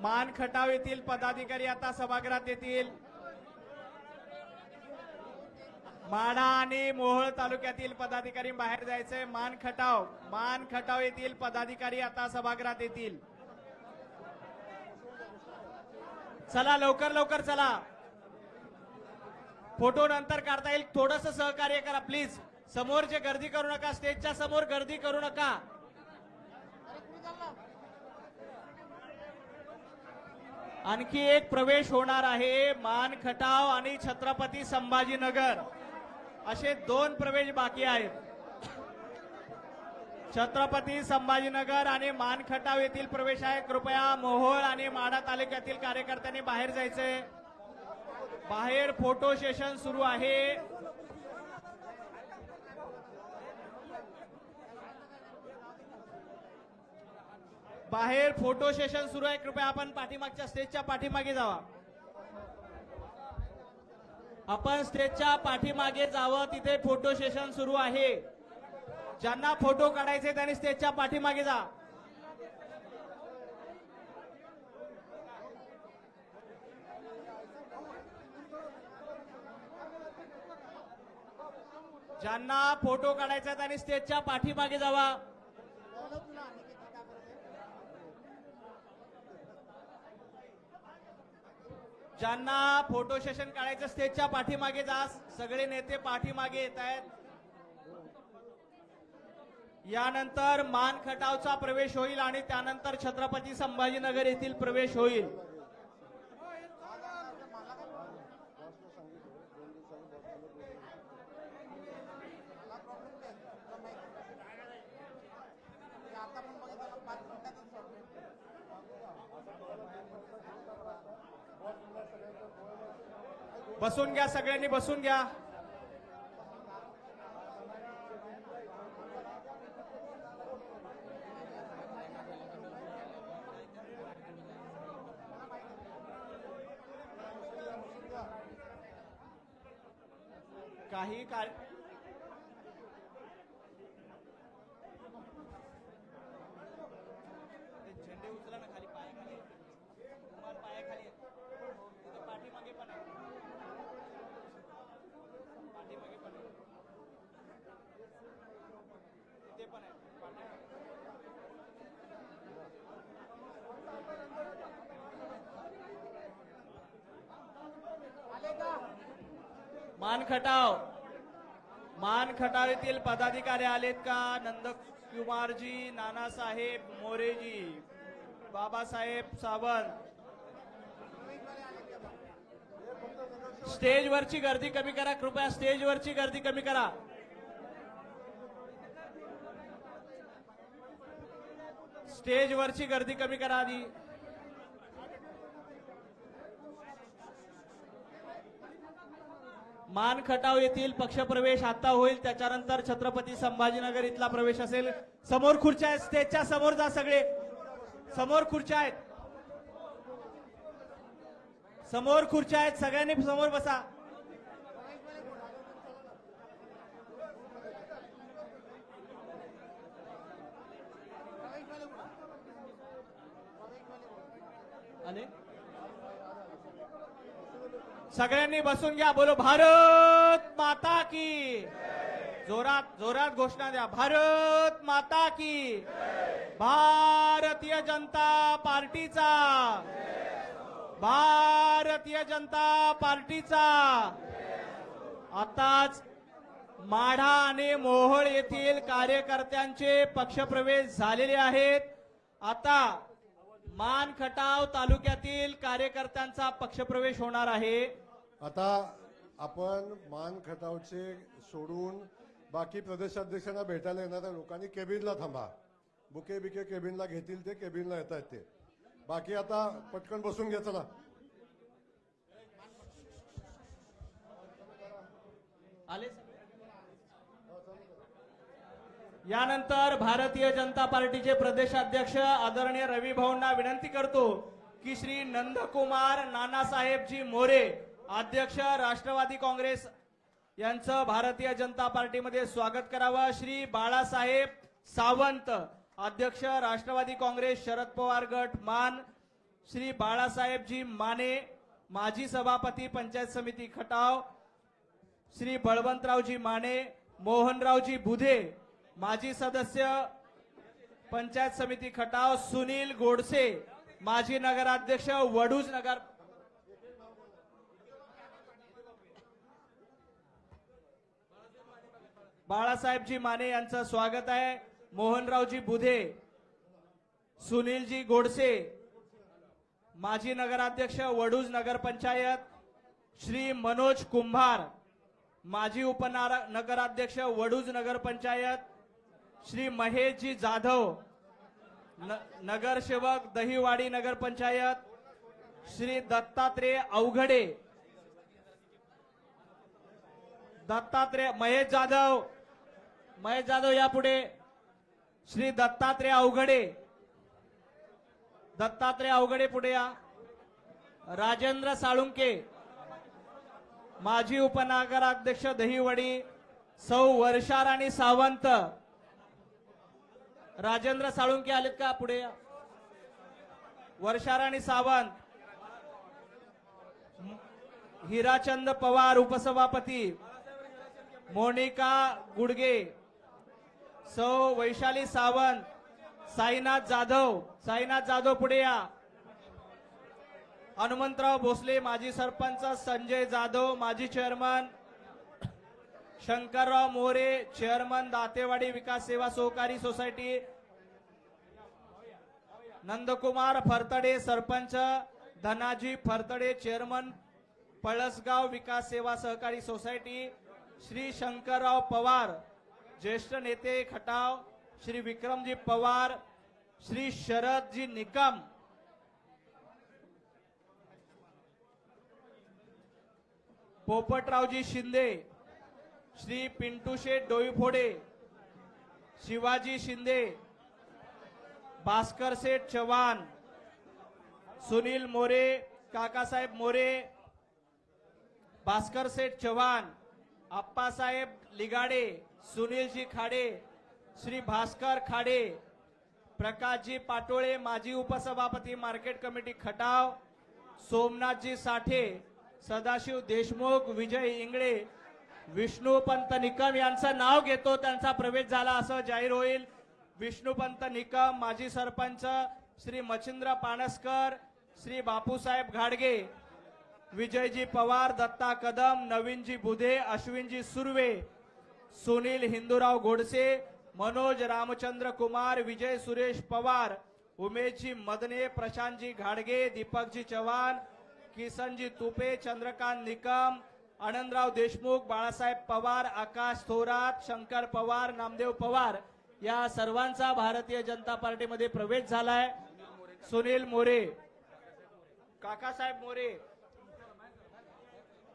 Speaker 2: मान खटाव येथील पदाधिकारी आता सभागृहात येतील. माढा आणि मोहोळ तालुक्यातील पदाधिकारी बाहेर जायचे. मान खटाव येथील पदाधिकारी आता सभागृहात येतील. चला, लवकर लवकर चला. फोटो नंतर काढता येईल. थोडंसं सहकार्य करा प्लीज. समोरचे गर्दी करू नका. स्टेजच्या समोर गर्दी करू नका. आणखी एक प्रवेश होणार आहे. मान खटाव आणि छत्रपती संभाजीनगर असे दोन प्रवेश बाकी आहेत. छत्रपती संभाजीनगर आणि मान खटाव येथील प्रवेश आहे. कृपया मोहोळ आणि माढा तालुक्यातील कार्यकर्त्यांनी बाहेर जायचे. बाहेर फोटो सेशन सुरू आहे. बाहेर फोटो सेशन सुरू आहे. कृपया आपण पाठीमागच्या स्टेजच्या पाठीमागे जावा. आपण स्टेजच्या पाठीमागे जावं. तिथे फोटो सेशन सुरू आहे. ज्यांना फोटो काढायचे त्यांनी स्टेजच्या पाठीमागे जा. ज्यांना फोटो काढायचा त्यांनी स्टेजच्या पाठीमागे जावा. ज्यांना फोटो सेशन काढायचं स्टेजच्या पाठीमागे जा. सगळे नेते पाठीमागे येत आहेत. यानंतर मान खटावचा प्रवेश होईल आणि त्यानंतर छत्रपती संभाजीनगर येथील प्रवेश होईल. बसून घ्या, सगळ्यांनी बसून घ्या. काही काय झेंडे उचला ना खाली, पायाखाली तुम्हाला पायाखाली तिथं पाठीमागे पण आहे, पाठीमागे पण आहे, तिथे पण आहे पाठीमागे. मान खटाव येथील पदाधिकारी आलेत का? नंदकुमारजी, नानासाहेब मोरेजी, बाबासाहेब सावंत. स्टेजवरची गर्दी कमी करा कृपया, स्टेजवरची गर्दी कमी करा. स्टेजवरची गर्दी कमी करा आधी. मान खटाव येथील पक्षप्रवेश आता होईल, त्याच्यानंतर छत्रपती संभाजीनगर इथला प्रवेश असेल. समोर खुर्च्या आहेत, स्टेजच्या समोर जा सगळे. समोर खुर्च्या आहेत, समोर खुर्च्या आहेत, सगळ्यांनी समोर बसा. आले, सगळ्यांनी बसून घ्या. बोलो भारत माता की. जोरात जोरात घोषणा द्या. भारत माता की. भारतीय जनता पार्टीचा, भारतीय जनता पार्टीचा. आताच माढा आणि मोहोळ येथील कार्यकर्त्यांचे पक्षप्रवेश झालेले आहेत. आता मान खटाव तालुक्यातील कार्यकर्त्यांचा पक्षप्रवेश होणार आहे.
Speaker 3: आता आपण मान खटावचे सोडून बाकी प्रदेशाध्यक्षांना भेटायला येणाऱ्या लोकांनी केबिनला थांबा. बुके बिके केबिनला घेतील ते केबिनला येत आहेत ते. बाकी आता पटकन बसून घ्या चला.
Speaker 2: आले. यानंतर भारतीय जनता पार्टीचे प्रदेशाध्यक्ष आदरणीय रवी भाऊंना विनंती करतो की श्री नंदकुमार नानासाहेबजी मोरे, अध्यक्ष राष्ट्रवादी काँग्रेस, यांचं भारतीय जनता पार्टीमध्ये स्वागत करावं. श्री बाळासाहेब सावंत, अध्यक्ष राष्ट्रवादी काँग्रेस शरद पवार गट मान. श्री बाळासाहेबजी माने, माजी सभापती पंचायत समिती खटाव. श्री बळवंतरावजी माने, मोहनरावजी बुधे, माजी सदस्य पंचायत समिती खटाव. सुनील गोडसे, माजी नगराध्यक्ष वडूज नगर. बाळासाहेबजी माने यांचं स्वागत आहे. मोहनरावजी बुधे, सुनीलजी गोडसे, माजी नगराध्यक्ष वडूज नगर पंचायत. श्री मनोज कुंभार, माजी उपनगराध्यक्ष वडूज नगर पंचायत. श्री महेशजी जाधव, नगरसेवक दहिवाडी नगर पंचायत. श्री दत्तात्रेय अवघडे, महेश जाधव यापुढे. श्री दत्तात्रेय अवघडे पुढे या. राजेंद्र साळुंके, माजी उपनगराध्यक्ष दहिवडी. सौ वर्षा राणी सावंत. राजेंद्र साळुंके आलेत का? पुढे या. वर्षा राणी सावंत. हिराचंद पवार उपसभापती. मोनिका गुडगे. सौ वैशाली सावंत. साईनाथ जाधव पुढे या. हनुमंतराव भोसले, माजी सरपंच. संजय जाधव, माजी चेअरमन. शंकरराव मोरे, चेअरमन दातेवाडी विकास सेवा सहकारी सोसायटी. नंदकुमार फरतडे, सरपंच. धनाजी फरतडे, चेअरमन पळसगाव विकास सेवा सहकारी सोसायटी. श्री शंकरराव पवार, ज्येष्ठ नेते खटाव. श्री विक्रमजी पवार. श्री शरदजी निकम. पोपटरावजी शिंदे, श्री पिंटू शेठ डोईफोडे, शिवाजी शिंदे, भास्कर सेठ चव्हाण, सुनील मोरे, काकासाहेब मोरे, भास्कर सेठ चव्हाण, आप्पासाहेब लिगाडे, सुनीलजी खाडे, श्री भास्कर खाडे, प्रकाशजी पाटोळे, माजी उपसभापती मार्केट कमिटी खटाव, सोमनाथजी साठे, सदाशिव देशमुख, विजय इंगळे, विष्णुपंत निकम यांचं नाव घेतो, त्यांचा प्रवेश झाला असं जाहीर होईल. विष्णुपंत निकम, माजी सरपंच श्री मच्छिंद्र पाणसकर, श्री बापूसाहेब घाडगे, विजयजी पवार, दत्ता कदम, नवीनजी बुधे, अश्विनजी सुर्वे, सुनील हिंदूराव गोडसे, मनोज रामचंद्र कुमार, विजय सुरेश पवार, उमेशजी मदने, प्रशांतजी घाडगे, दीपकजी चव्हाण, किसनजी तुपे, चंद्रकांत निकम, आनंदराव देशमुख, बाळासाहेब पवार, आकाश थोरात, शंकर पवार, नामदेव पवार या सर्वांचा भारतीय जनता पार्टीमध्ये प्रवेश झालाय. सुनील मोरे, काकासाहेब मोरे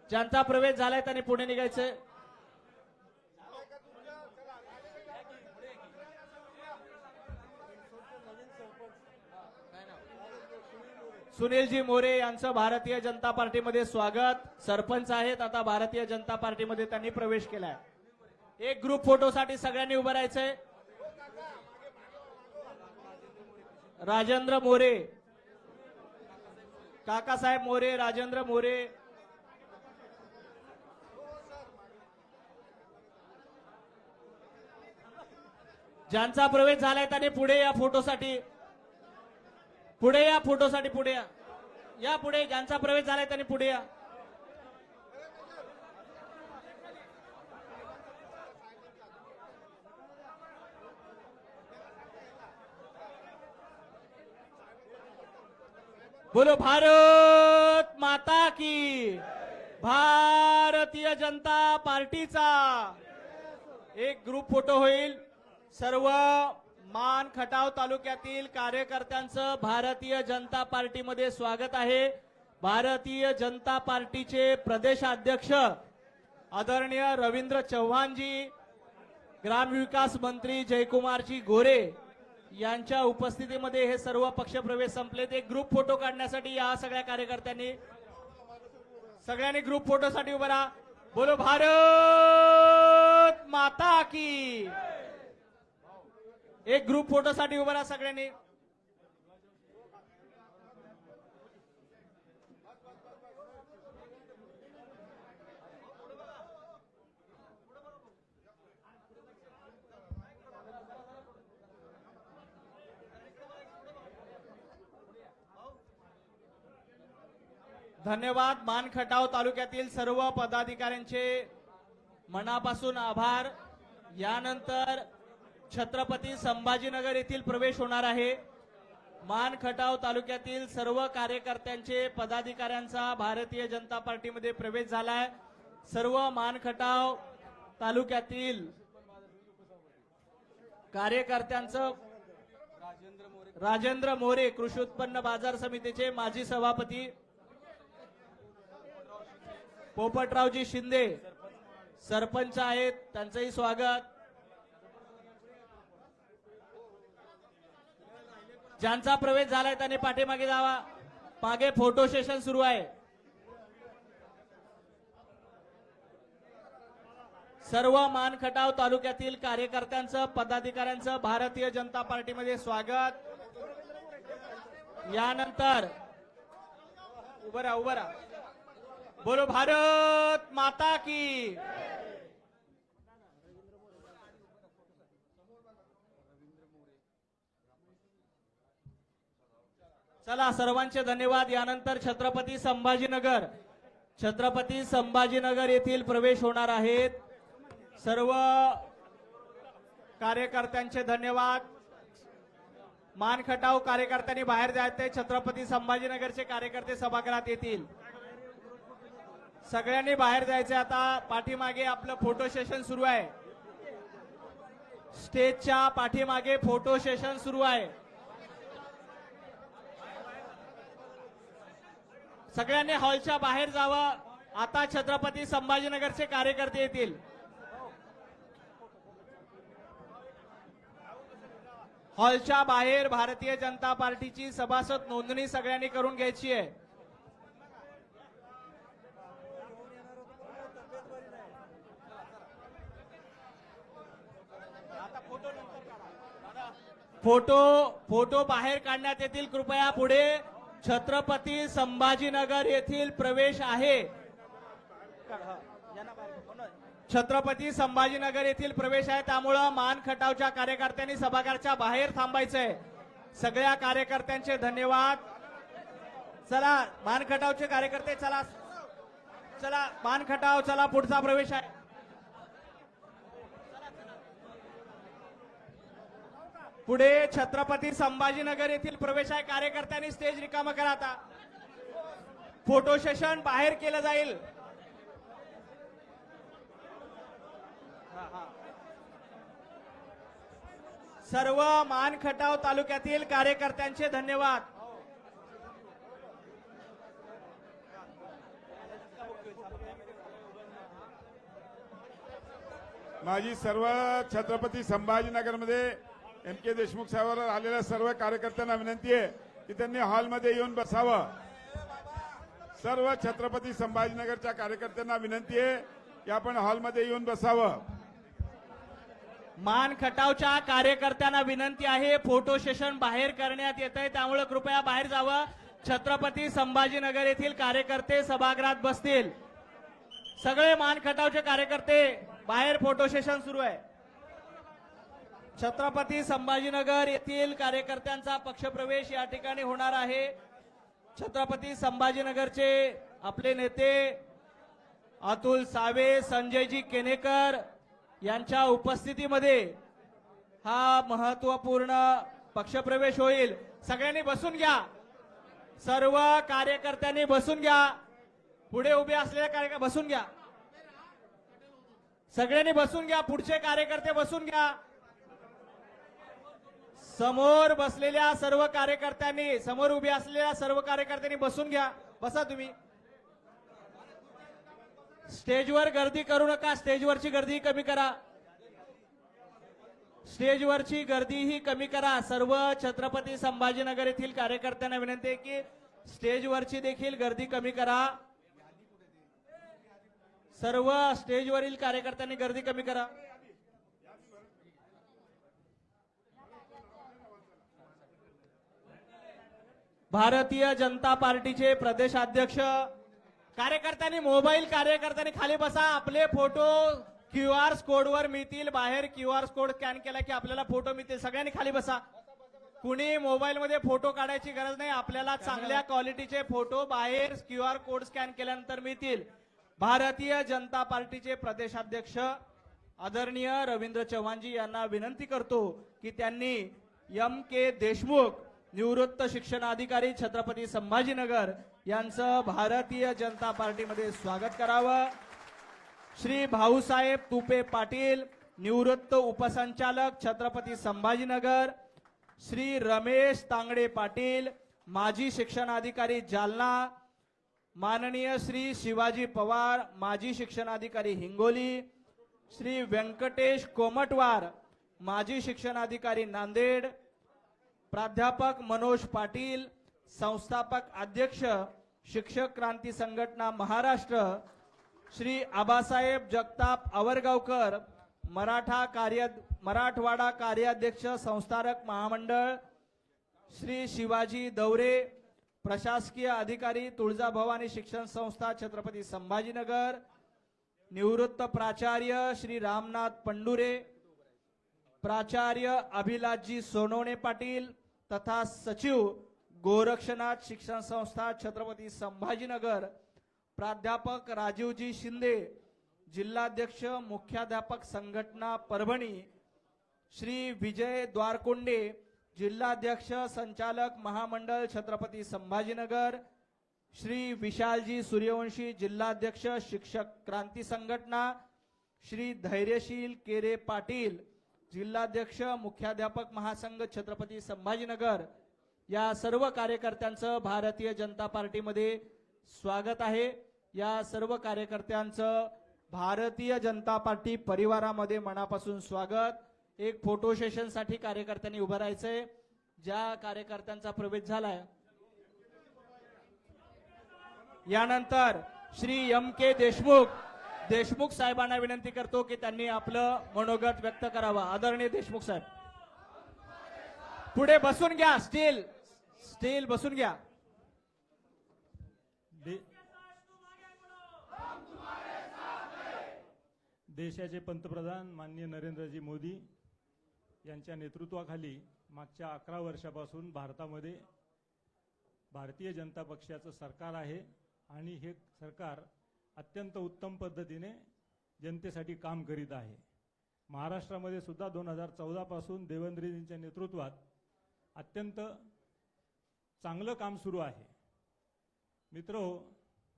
Speaker 2: ज्यांचा प्रवेश झालाय त्यांनी पुढे निघायचंय. सुनीलजी मोरे यांचं भारतीय जनता पार्टीमध्ये स्वागत. सरपंच आहेत, आता भारतीय जनता पार्टीमध्ये त्यांनी प्रवेश केलाय. एक ग्रुप फोटोसाठी सगळ्यांनी उभं राहायचंय. राजेंद्र मोरे, काकासाहेब मोरे, राजेंद्र मोरे, ज्यांचा प्रवेश झालाय त्यांनी पुढे या फोटोसाठी. पुढे या फोटोसाठी, पुढे या. या पुढे, ज्यांचा प्रवेश झालाय त्यांनी पुढे या. बोलो भारत माता की. भारतीय जनता पार्टीचा एक ग्रुप फोटो होईल. सर्व मान खटाव तालुक्यातील कार्यकर्त्यांचं भारतीय जनता पार्टीमध्ये स्वागत आहे. भारतीय जनता पार्टीचे प्रदेशाध्यक्ष आदरणीय रवींद्र चव्हाणजी, ग्रामविकास मंत्री जयकुमारजी गोरे यांच्या उपस्थितीमध्ये हे सर्व पक्षप्रवेश संपलेत. एक ग्रुप फोटो काढण्यासाठी या सगळ्या कार्यकर्त्यांनी, सगळ्यांनी ग्रुप फोटोसाठी उभं राहा. बोलो भारत माता की. एक ग्रुप फोटोसाठी उभं राहा सगळ्यांनी. धन्यवाद. मानखटाव तालुक्यातील सर्व पदाधिकाऱ्यांचे मनापासून आभार. यानंतर छत्रपती संभाजीनगर येथील प्रवेश होणार आहे. मानखटाव तालुक्यातील सर्व कार्यकर्त्यांचे, पदाधिकाऱ्यांचा भारतीय जनता पार्टीमध्ये प्रवेश झालाय. सर्व मानखटाव तालुक्यातील कार्यकर्त्यांचं राजेंद्र मोरे, कृषी उत्पन्न बाजार समितीचे माजी सभापती, पोपटरावजी शिंदे सरपंच आहेत, त्यांचंही स्वागत. ज्यांचा प्रवेश झालाय त्यांनी पाठीमागे जावा. मागे फोटो सेशन सुरू आहे. सर्व मानखटाव तालुक्यातील कार्यकर्त्यांचं, पदाधिकाऱ्यांचं भारतीय जनता पार्टीमध्ये स्वागत. यानंतर उभं राहा, उभं राहा. बोलो भारत माता की. चला, सर्वांचे धन्यवाद. यानंतर छत्रपती संभाजीनगर येथील प्रवेश होणार आहेत. सर्व कार्यकर्त्यांचे धन्यवाद. मानखटाव कार्यकर्त्यांनी बाहेर जायचे. छत्रपती संभाजीनगरचे कार्यकर्ते सभागृहात येतील. सगळ्यांनी बाहेर जायचे. आता पाठीमागे आपलं फोटो सेशन सुरू आहे. स्टेजच्या पाठीमागे फोटो सेशन सुरू आहे. सगळ्यांनी हॉलच्या बाहेर जावं. आता छत्रपती संभाजीनगरचे कार्यकर्ते येतील. हॉलच्या बाहेर भारतीय जनता पार्टीची सभासद नोंदणी सगळ्यांनी करून घ्यायची आहे. फोटो बाहेर काढण्यात येतील. कृपया पुढे छत्रपती संभाजीनगर येथील प्रवेश आहे. छत्रपती संभाजीनगर येथील प्रवेश आहे, त्यामुळं मान खटावच्या कार्यकर्त्यांनी सभागृहाच्या बाहेर थांबायचंय. सगळ्या कार्यकर्त्यांचे धन्यवाद. चला मान खटावचे कार्यकर्ते चला चला मान खटाव चला पुढचा प्रवेश आहे. पुढे छत्रपती संभाजीनगर येथील प्रवेश आहे. कार्यकर्त्यांनी स्टेज रिकामा करा. आता फोटो सेशन बाहेर केलं जाईल. सर्व मान खटाव तालुक्यातील कार्यकर्त्यांचे धन्यवाद.
Speaker 8: माझी सर्व छत्रपती संभाजीनगरमध्ये एम के देशमुख साहेबांवर आलेल्या सर्व कार्यकर्त्यांना विनंती आहे की त्यांनी हॉलमध्ये येऊन बसावं. सर्व छत्रपती संभाजीनगरच्या कार्यकर्त्यांना विनंती आहे की आपण हॉलमध्ये येऊन बसावं.
Speaker 2: मान खटावच्या कार्यकर्त्यांना विनंती आहे, फोटो सेशन बाहेर करण्यात येत आहे, त्यामुळे कृपया बाहेर जावं. छत्रपती संभाजीनगर येथील कार्यकर्ते सभागृहात बसतील. सगळे मान खटावचे कार्यकर्ते बाहेर, फोटो सेशन सुरू आहे. छत्रपती संभाजीनगर येथील कार्यकर्त्यांचा पक्षप्रवेश या ठिकाणी होणार आहे. छत्रपती संभाजीनगरचे आपले नेते अतुल सावे, संजयजी केनेकर यांच्या उपस्थितीमध्ये हा महत्वपूर्ण पक्षप्रवेश होईल. सगळ्यांनी बसून घ्या. सर्व कार्यकर्त्यांनी बसून घ्या. पुढे उभे असलेल्या कार्यकर्ते बसून घ्या. सगळ्यांनी बसून घ्या. पुढचे कार्यकर्ते बसून घ्या. समोर बसलेल्या सर्व कार्यकर्त्यांनी, समोर उभे असलेल्या सर्व कार्यकर्त्यांनी बसून घ्या. बसा तुम्ही. स्टेजवर गर्दी करू नका. स्टेजवरची गर्दी कमी करा. स्टेजवरची गर्दी ही कमी करा. सर्व छत्रपती संभाजीनगर येथील कार्यकर्त्यांना विनंती आहे की स्टेजवरची देखील गर्दी कमी करा. सर्व स्टेजवरील कार्यकर्त्यांनी गर्दी कमी करा. भारतीय जनता पार्टीचे प्रदेशाध्यक्ष कार्यकर्त्यांनी, मोबाईल कार्यकर्त्यांनी खाली बसा. आपले फोटो QR कोडवर मिळतील. बाहेर QR कोड स्कॅन केला की आपल्याला फोटो मिळतील. सगळ्यांनी खाली बसा. कुणी मोबाईल मध्ये फोटो काढायची गरज नाही. आपल्याला चांगल्या क्वालिटीचे फोटो बाहेर QR कोड स्कॅन केल्यानंतर मिळतील. भारतीय जनता पार्टीचे प्रदेशाध्यक्ष आदरणीय रवींद्र चव्हाणजी यांना विनंती करतो की त्यांनी MK देशमुख, निवृत्त शिक्षणाधिकारी, छत्रपती संभाजीनगर यांचं भारतीय जनता पार्टीमध्ये स्वागत करावं. श्री भाऊसाहेब तुपे पाटील, निवृत्त उपसंचालक, छत्रपती संभाजीनगर. श्री रमेश तांगडे पाटील, माजी शिक्षणाधिकारी, जालना. माननीय श्री शिवाजी पवार, माजी शिक्षणाधिकारी, हिंगोली. श्री व्यंकटेश कोमटवार, माजी शिक्षणाधिकारी, नांदेड. प्राध्यापक मनोज पाटील, संस्थापक अध्यक्ष, शिक्षक क्रांती संघटना महाराष्ट्र. श्री आबासाहेब जगताप आवरगावकर, मराठवाडा कार्याध्यक्ष, संस्थापक महामंडळ. श्री शिवाजी दौरे, प्रशासकीय अधिकारी, तुळजाभवानी शिक्षण संस्था, छत्रपती संभाजीनगर. निवृत्त प्राचार्य श्री रामनाथ पंडुरे, प्राचार्य अभिलाषजी सोनवणे पाटील तथा सचिव, गोरक्षनाथ शिक्षण संस्था, छत्रपती संभाजीनगर. प्राध्यापक राजीवजी शिंदे, जिल्हाध्यक्ष, मुख्याध्यापक संघटना परभणी. श्री विजय द्वारकोंडे, जिल्हाध्यक्ष, संचालक महामंडळ, छत्रपती संभाजीनगर. श्री विशालजी सूर्यवंशी, जिल्हाध्यक्ष, शिक्षक क्रांती संघटना. श्री धैर्यशील केरे पाटील, जिल्हाध्यक्ष, मुख्याध्यापक महासंघ, छत्रपती संभाजीनगर. या सर्व कार्यकर्त्यांचं भारतीय जनता पार्टीमध्ये स्वागत आहे. या सर्व कार्यकर्त्यांचं भारतीय जनता पार्टी परिवारामध्ये मनापासून स्वागत। एक फोटो सेशन साठी कार्यकर्त्यांनी उभं राहायचंय। ज्या कार्यकर्त्यांचा प्रवेश झालाय यानंतर श्री M.K. देशमुख साहेबांना विनंती करतो की त्यांनी आपलं मनोगत व्यक्त करावं। आदरणीय देशमुख साहेब पुढे बसून घ्या, स्टील बसून घ्या।
Speaker 9: देशाचे पंतप्रधान माननीय नरेंद्रजी मोदी यांच्या नेतृत्वाखाली मागच्या 11 वर्षापासून भारतामध्ये भारतीय जनता पक्षाचं सरकार आहे आणि हे सरकार अत्यंत उत्तम पद्धतीने जनतेसाठी काम करीत आहे। महाराष्ट्रामध्ये सुद्धा 2014 पासून देवेंद्रजींच्या नेतृत्वात अत्यंत चांगलं काम सुरू आहे। मित्रहो,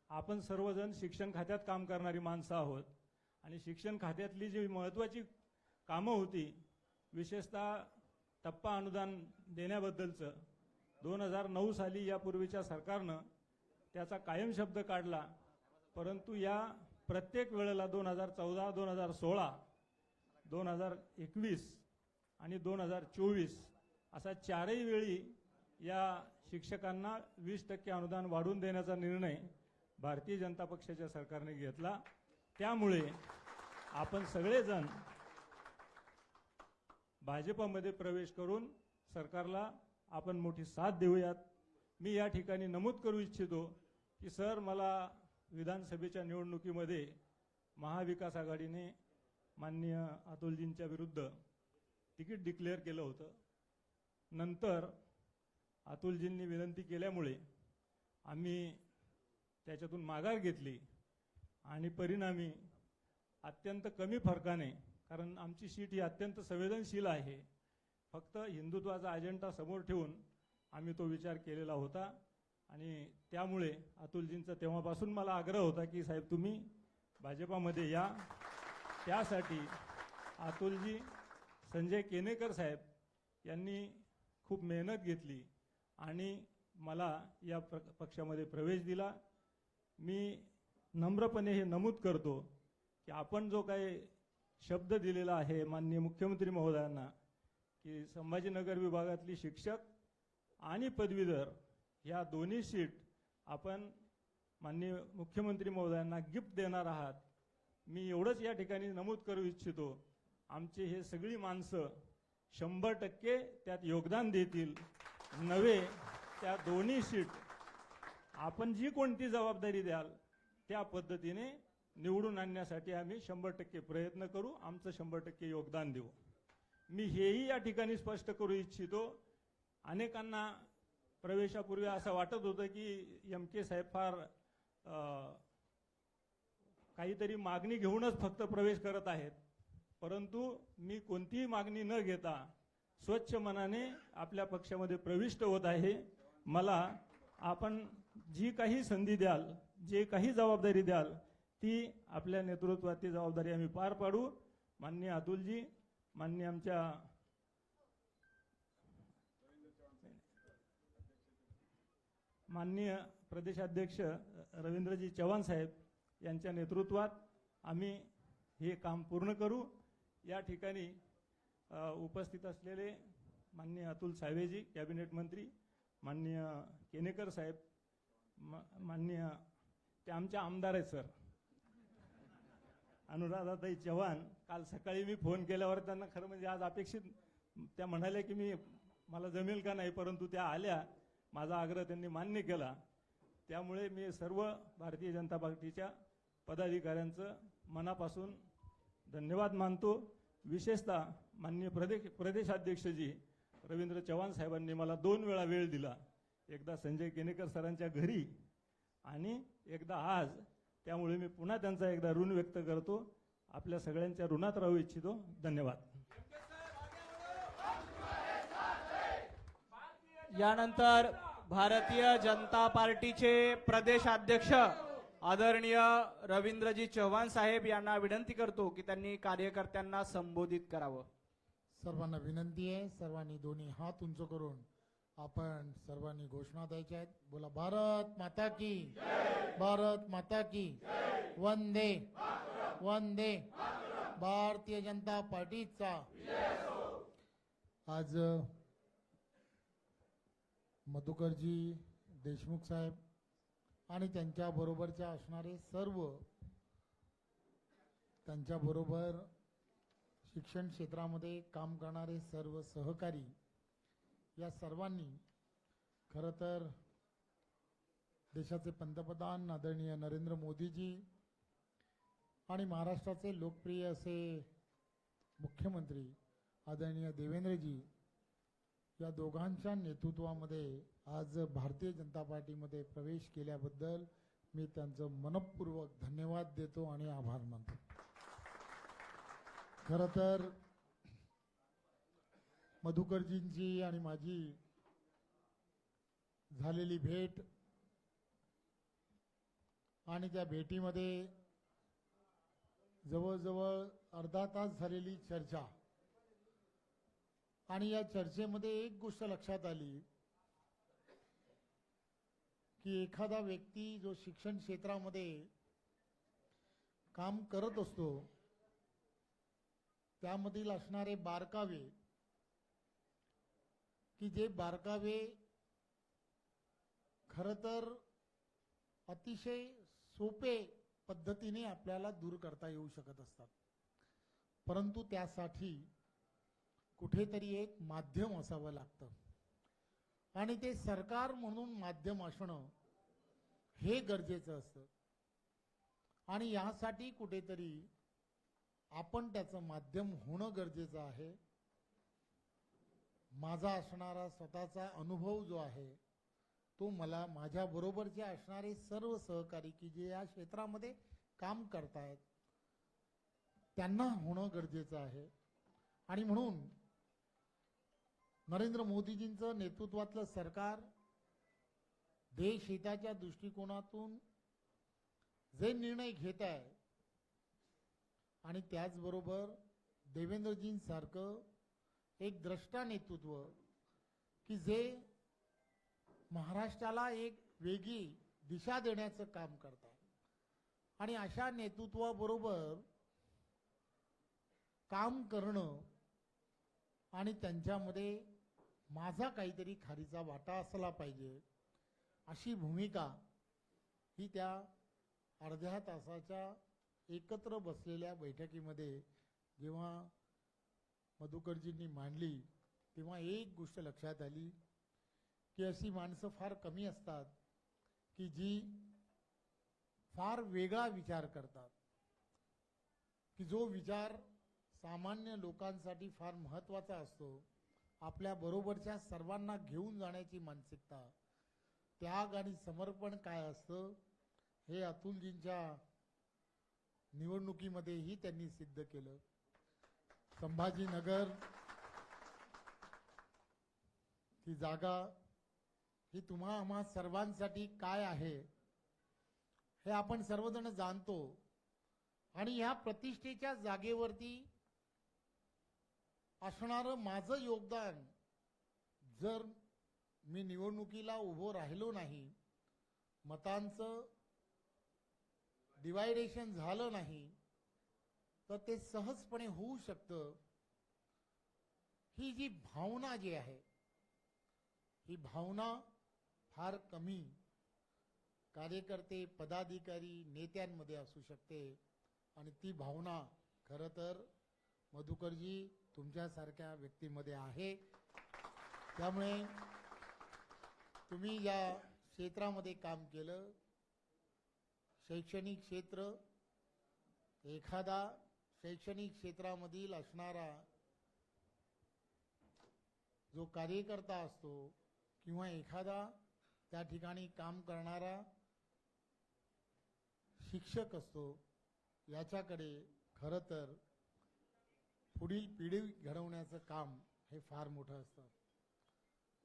Speaker 9: आपण सर्वजण शिक्षण खात्यात काम करणारी माणसं आहोत आणि शिक्षण खात्यातली जी महत्त्वाची कामं होती, विशेषतः टप्पा अनुदान देण्याबद्दलचं 2009 साली यापूर्वीच्या सरकारनं त्याचा कायम शब्द काढला, परंतु या प्रत्येक वेळेला 2014, 2016, 2021 आणि 2024 असा चारही वेळी या शिक्षकांना 20% अनुदान वाढवून देण्याचा निर्णय भारतीय जनता पक्षाच्या सरकारने घेतला। त्यामुळे आपण सगळेजण भाजपमध्ये प्रवेश करून सरकारला आपण मोठी साथ देऊयात। मी या ठिकाणी नमूद करू इच्छितो की सर, मला विधानसभेच्या निवडणुकीमध्ये महाविकास आघाडीने माननीय अतुलजींच्या विरुद्ध तिकीट डिक्लेअर केलं होतं। नंतर अतुलजींनी विनंती केल्यामुळे आम्ही त्याच्यातून माघार घेतली आणि परिणामी अत्यंत कमी फरकाने, कारण आमची सीट ही अत्यंत संवेदनशील आहे, फक्त हिंदुत्वाचा अजेंडा समोर ठेवून आम्ही तो विचार केलेला होता आणि त्यामुळे अतुलजींचा तेव्हापासून मला आग्रह होता की साहेब तुम्ही भाजपामध्ये या। त्यासाठी अतुलजी, संजय केनेकर साहेब यांनी खूप मेहनत घेतली आणि मला या पक्षामध्ये प्रवेश दिला। मी नम्रपणे हे नमूद करतो की आपण जो काही शब्द दिलेला आहे माननीय मुख्यमंत्री महोदयांना की संभाजीनगर विभागातली शिक्षक आणि पदवीधर या दोन्ही सीट आपण माननीय मुख्यमंत्री महोदयांना गिफ्ट देणार आहात, मी एवढंच या ठिकाणी नमूद करू इच्छितो। आमचे हे सगळी माणसं 100% त्यात योगदान देतील, नव्हे त्या दोन्ही सीट आपण जी कोणती जबाबदारी द्याल त्या पद्धतीने निवडून आणण्यासाठी आम्ही 100% प्रयत्न करू, आमचं 100% योगदान देऊ। मी हेही या ठिकाणी स्पष्ट करू इच्छितो, अनेकांना प्रवेशापूर्वी असं वाटत होतं की M.K. साहेब फार काहीतरी मागणी घेऊनच फक्त प्रवेश करत आहेत, परंतु मी कोणतीही मागणी न घेता स्वच्छ मनाने आपल्या पक्षामध्ये प्रविष्ट होत आहे। मला आपण जी काही संधी द्याल, जे काही जबाबदारी द्याल, ती आपल्या नेतृत्वाची जबाबदारी आम्ही पार पाडू। माननीय अतुलजी, माननीय आमच्या माननीय प्रदेशाध्यक्ष रवींद्रजी चव्हाण साहेब यांच्या नेतृत्वात आम्ही हे काम पूर्ण करू। या ठिकाणी उपस्थित असलेले माननीय अतुल सावेजी कॅबिनेट मंत्री, माननीय केनेकर साहेब, माननीय ते आमच्या आमदार आहेत सर अनुराधाताई चव्हाण, काल सकाळी मी फोन केल्यावर त्यांना खरं म्हणजे आज अपेक्षित त्या म्हणाल्या की मला जमेल का नाही, परंतु त्या आल्या, माझा आग्रह त्यांनी मान्य केला। त्यामुळे मी सर्व भारतीय जनता पार्टीच्या पदाधिकाऱ्यांचं मनापासून धन्यवाद मानतो। विशेषतः माननीय प्रदेशाध्यक्षजी रवींद्र चव्हाण साहेबांनी मला 2 वेळा वेळ दिला, एकदा संजय केनेकर सरांच्या घरी आणि एकदा आज, त्यामुळे मी पुन्हा त्यांचा एकदा ऋण व्यक्त करतो। आपल्या सगळ्यांच्या ऋणात राहू इच्छितो। धन्यवाद।
Speaker 2: यानंतर भारतीय जनता पार्टीचे प्रदेशाध्यक्ष आदरणीय रवींद्रजी चव्हाण साहेब यांना विनंती करतो की त्यांनी कार्यकर्त्यांना संबोधित करावं।
Speaker 6: सर्वांना विनंती आहे, सर्वांनी दोन्ही हात उंच करून आपण सर्वांनी घोषणा द्यायच्या आहेत. बोला भारत माता की, भारत माता की, वंदे वंदे. भारतीय जनता पार्टीचा आज मधुकरजी देशमुख साहेब आणि त्यांच्या बरोबरच्या असणारे सर्व, त्यांच्या बरोबर शिक्षण क्षेत्रामध्ये काम करणारे सर्व सहकारी, या सर्वांनी खरं तर देशाचे पंतप्रधान आदरणीय नरेंद्र मोदीजी आणि महाराष्ट्राचे लोकप्रिय असे मुख्यमंत्री आदरणीय देवेंद्रजी, या दोघांच्या नेतृत्वामध्ये आज भारतीय जनता पार्टीमध्ये प्रवेश केल्याबद्दल मी त्यांचं मनपूर्वक धन्यवाद देतो आणि आभार मानतो. खरं तर मधुकरजींची आणि माझी झालेली भेट आणि त्या भेटीमध्ये जवळजवळ अर्धा तास झालेली चर्चा, आणि या चर्चेमध्ये एक गोष्ट लक्षात आली की एखादा व्यक्ती जो शिक्षण क्षेत्रामध्ये काम करत असतो त्यामधील असणारे बारकावे, की जे बारकावे खरं तर अतिशय सोपे पद्धतीने आपल्याला दूर करता येऊ शकत असतात, परंतु त्यासाठी कुठेतरी एक माध्यम असावं लागतं, आणि ते सरकार म्हणून माध्यम असणं हे गरजेचं असतं. आणि यासाठी कुठेतरी आपण त्याचं माध्यम होणं गरजेचं आहे. माझा असणारा स्वतःचा अनुभव जो आहे तो मला माझ्या बरोबरचे असणारे सर्व सहकारी की जे या क्षेत्रामध्ये काम करतायत त्यांना होणं गरजेचं आहे. आणि म्हणून नरेंद्र मोदीजींचं नेतृत्वातलं सरकार देश हिताच्या दृष्टिकोनातून जे निर्णय घेत आहे, आणि त्याचबरोबर देवेंद्रजींसारखं एक द्रष्टा नेतृत्व की जे महाराष्ट्राला एक वेगळी दिशा देण्याचं काम करतात, आणि अशा नेतृत्वाबरोबर काम करणं आणि त्यांच्यामध्ये माझा काहीतरी खारीचा वाटा असला पाहिजे अशी भूमिका ही त्या अर्ध्या तासाच्या एकत्र बसलेल्या बैठकीमध्ये जेव्हा मधुकरजींनी मांडली तेव्हा एक गोष्ट लक्षात आली की अशी माणसं फार कमी असतात की जी फार वेगळा विचार करतात, की जो विचार सामान्य लोकांसाठी फार महत्त्वाचा असतो. आपल्या बरोबरच्या सर्वांना घेऊन जाण्याची मानसिकता, त्याग आणि समर्पण काय असतं हे अतुलजींच्या निवडणुकीमध्येही त्यांनी सिद्ध केलं. संभाजीनगर ही जागा ही तुम्हा आम्हा सर्वांसाठी काय आहे हे आपण सर्वजण जाणतो, आणि ह्या प्रतिष्ठेच्या जागेवरती असणारं माझं योगदान जर मी निवडणुकीला उभं राहिलो नाही, मतांचं डिवायडेशन झालं नाही, तर ते सहजपणे होऊ शकतं. ही जी भावना जी आहे ही भावना फार कमी कार्यकर्ते पदाधिकारी नेत्यांमध्ये असू शकते, आणि ती भावना खरं तर मधुकरजी तुमच्यासारख्या व्यक्तीमध्ये आहे. त्यामुळे तुम्ही या क्षेत्रामध्ये काम केलं. शैक्षणिक क्षेत्र, एखादा शैक्षणिक क्षेत्रामधील असणारा जो कार्यकर्ता असतो किंवा एखादा त्या ठिकाणी काम करणारा शिक्षक असतो, याच्याकडे खरं तर पुढील पिढी घडवण्याचं काम हे फार मोठं असतं.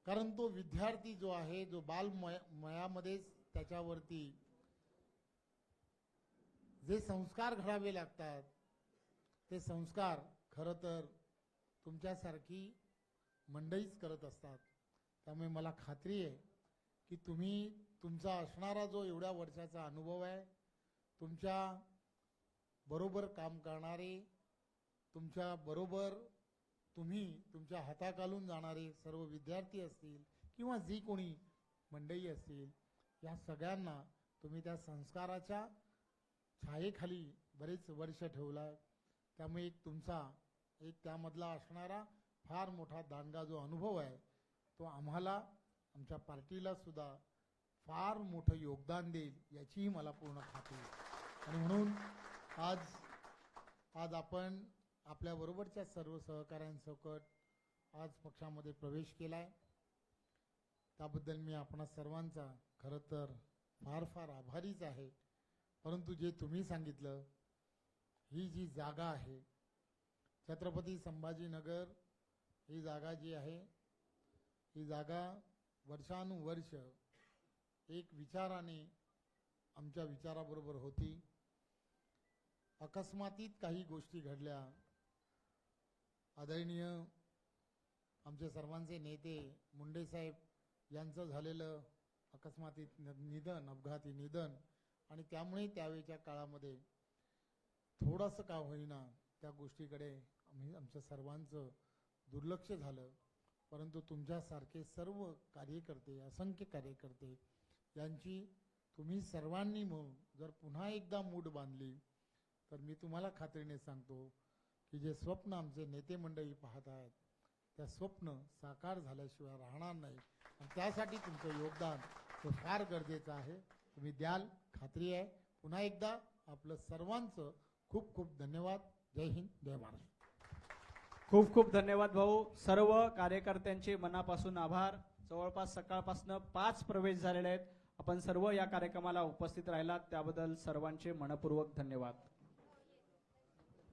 Speaker 6: कारण तो विद्यार्थी जो आहे, जो बालमयामध्येच त्याच्यावरती जे संस्कार घडावे लागतात ते संस्कार खरं तर तुमच्यासारखी मंडळीच करत असतात. त्यामुळे मला खात्री आहे की तुम्ही तुमचा असणारा जो एवढ्या वर्षाचा अनुभव आहे, तुमच्या बरोबर काम करणारे, तुमच्या बरोबर तुम्ही तुमच्या हाताखालून जाणारे सर्व विद्यार्थी असतील किंवा जी कोणी मंडळी असतील, या सगळ्यांना तुम्ही त्या संस्काराच्या छायेखाली बरेच वर्ष ठेवला. त्यामुळे एक तुमचा त्यामधला असणारा फार मोठा दांडगा जो अनुभव आहे तो आम्हाला, आमच्या पार्टीला सुद्धा फार मोठं योगदान देईल याचीही मला पूर्ण खात्री आहे. आणि म्हणून आज आपण आपल्या बरोबरच्या सर्व सहकाऱ्यांसकट आज पक्षामध्ये प्रवेश केलाय. त्याबद्दल मी आपणा सर्वांचा खरं तर फार फार आभारीच आहे. परंतु जे तुम्ही सांगितलं, ही जी जागा आहे छत्रपती संभाजीनगर, ही जागा जी आहे, ही जागा वर्षानुवर्ष एक विचाराने आमच्या विचाराबरोबर होती. अकस्मातीत काही गोष्टी घडल्या. आदरणीय आमचे सर्वांचे नेते मुंडे साहेब यांचं झालेलं अकस्मातीत निधन, अपघाती निधन, आणि त्यामुळे त्यावेळच्या काळामध्ये थोडंसं का होईना त्या गोष्टीकडे आमच्या सर्वांचं दुर्लक्ष झालं. परंतु तुमच्यासारखे सर्व कार्यकर्ते, असंख्य कार्यकर्ते यांची तुम्ही सर्वांनी मिळून जर पुन्हा एकदा मूठ बांधली तर मी तुम्हाला खात्रीने सांगतो की जे स्वप्न आमचे नेते मंडळी पाहत आहेत त्या स्वप्न साकार झाल्याशिवाय राहणार नाही. आणि त्यासाठी तुमचं योगदान हे फार गरजेचं आहे. तुम्ही द्याल, खात्री आहे. पुन्हा एकदा आपलं सर्वांचं खूप खूप धन्यवाद. जय हिंद, जय महाराष्ट्र.
Speaker 2: खूप खूप धन्यवाद भाऊ. सर्व कार्यकर्त्यांचे मनापासून आभार. जवळपास सकाळपासून 5 प्रवेश झालेले आहेत. आपण सर्व या कार्यक्रमाला उपस्थित राहिलात त्याबद्दल सर्वांचे मनपूर्वक धन्यवाद.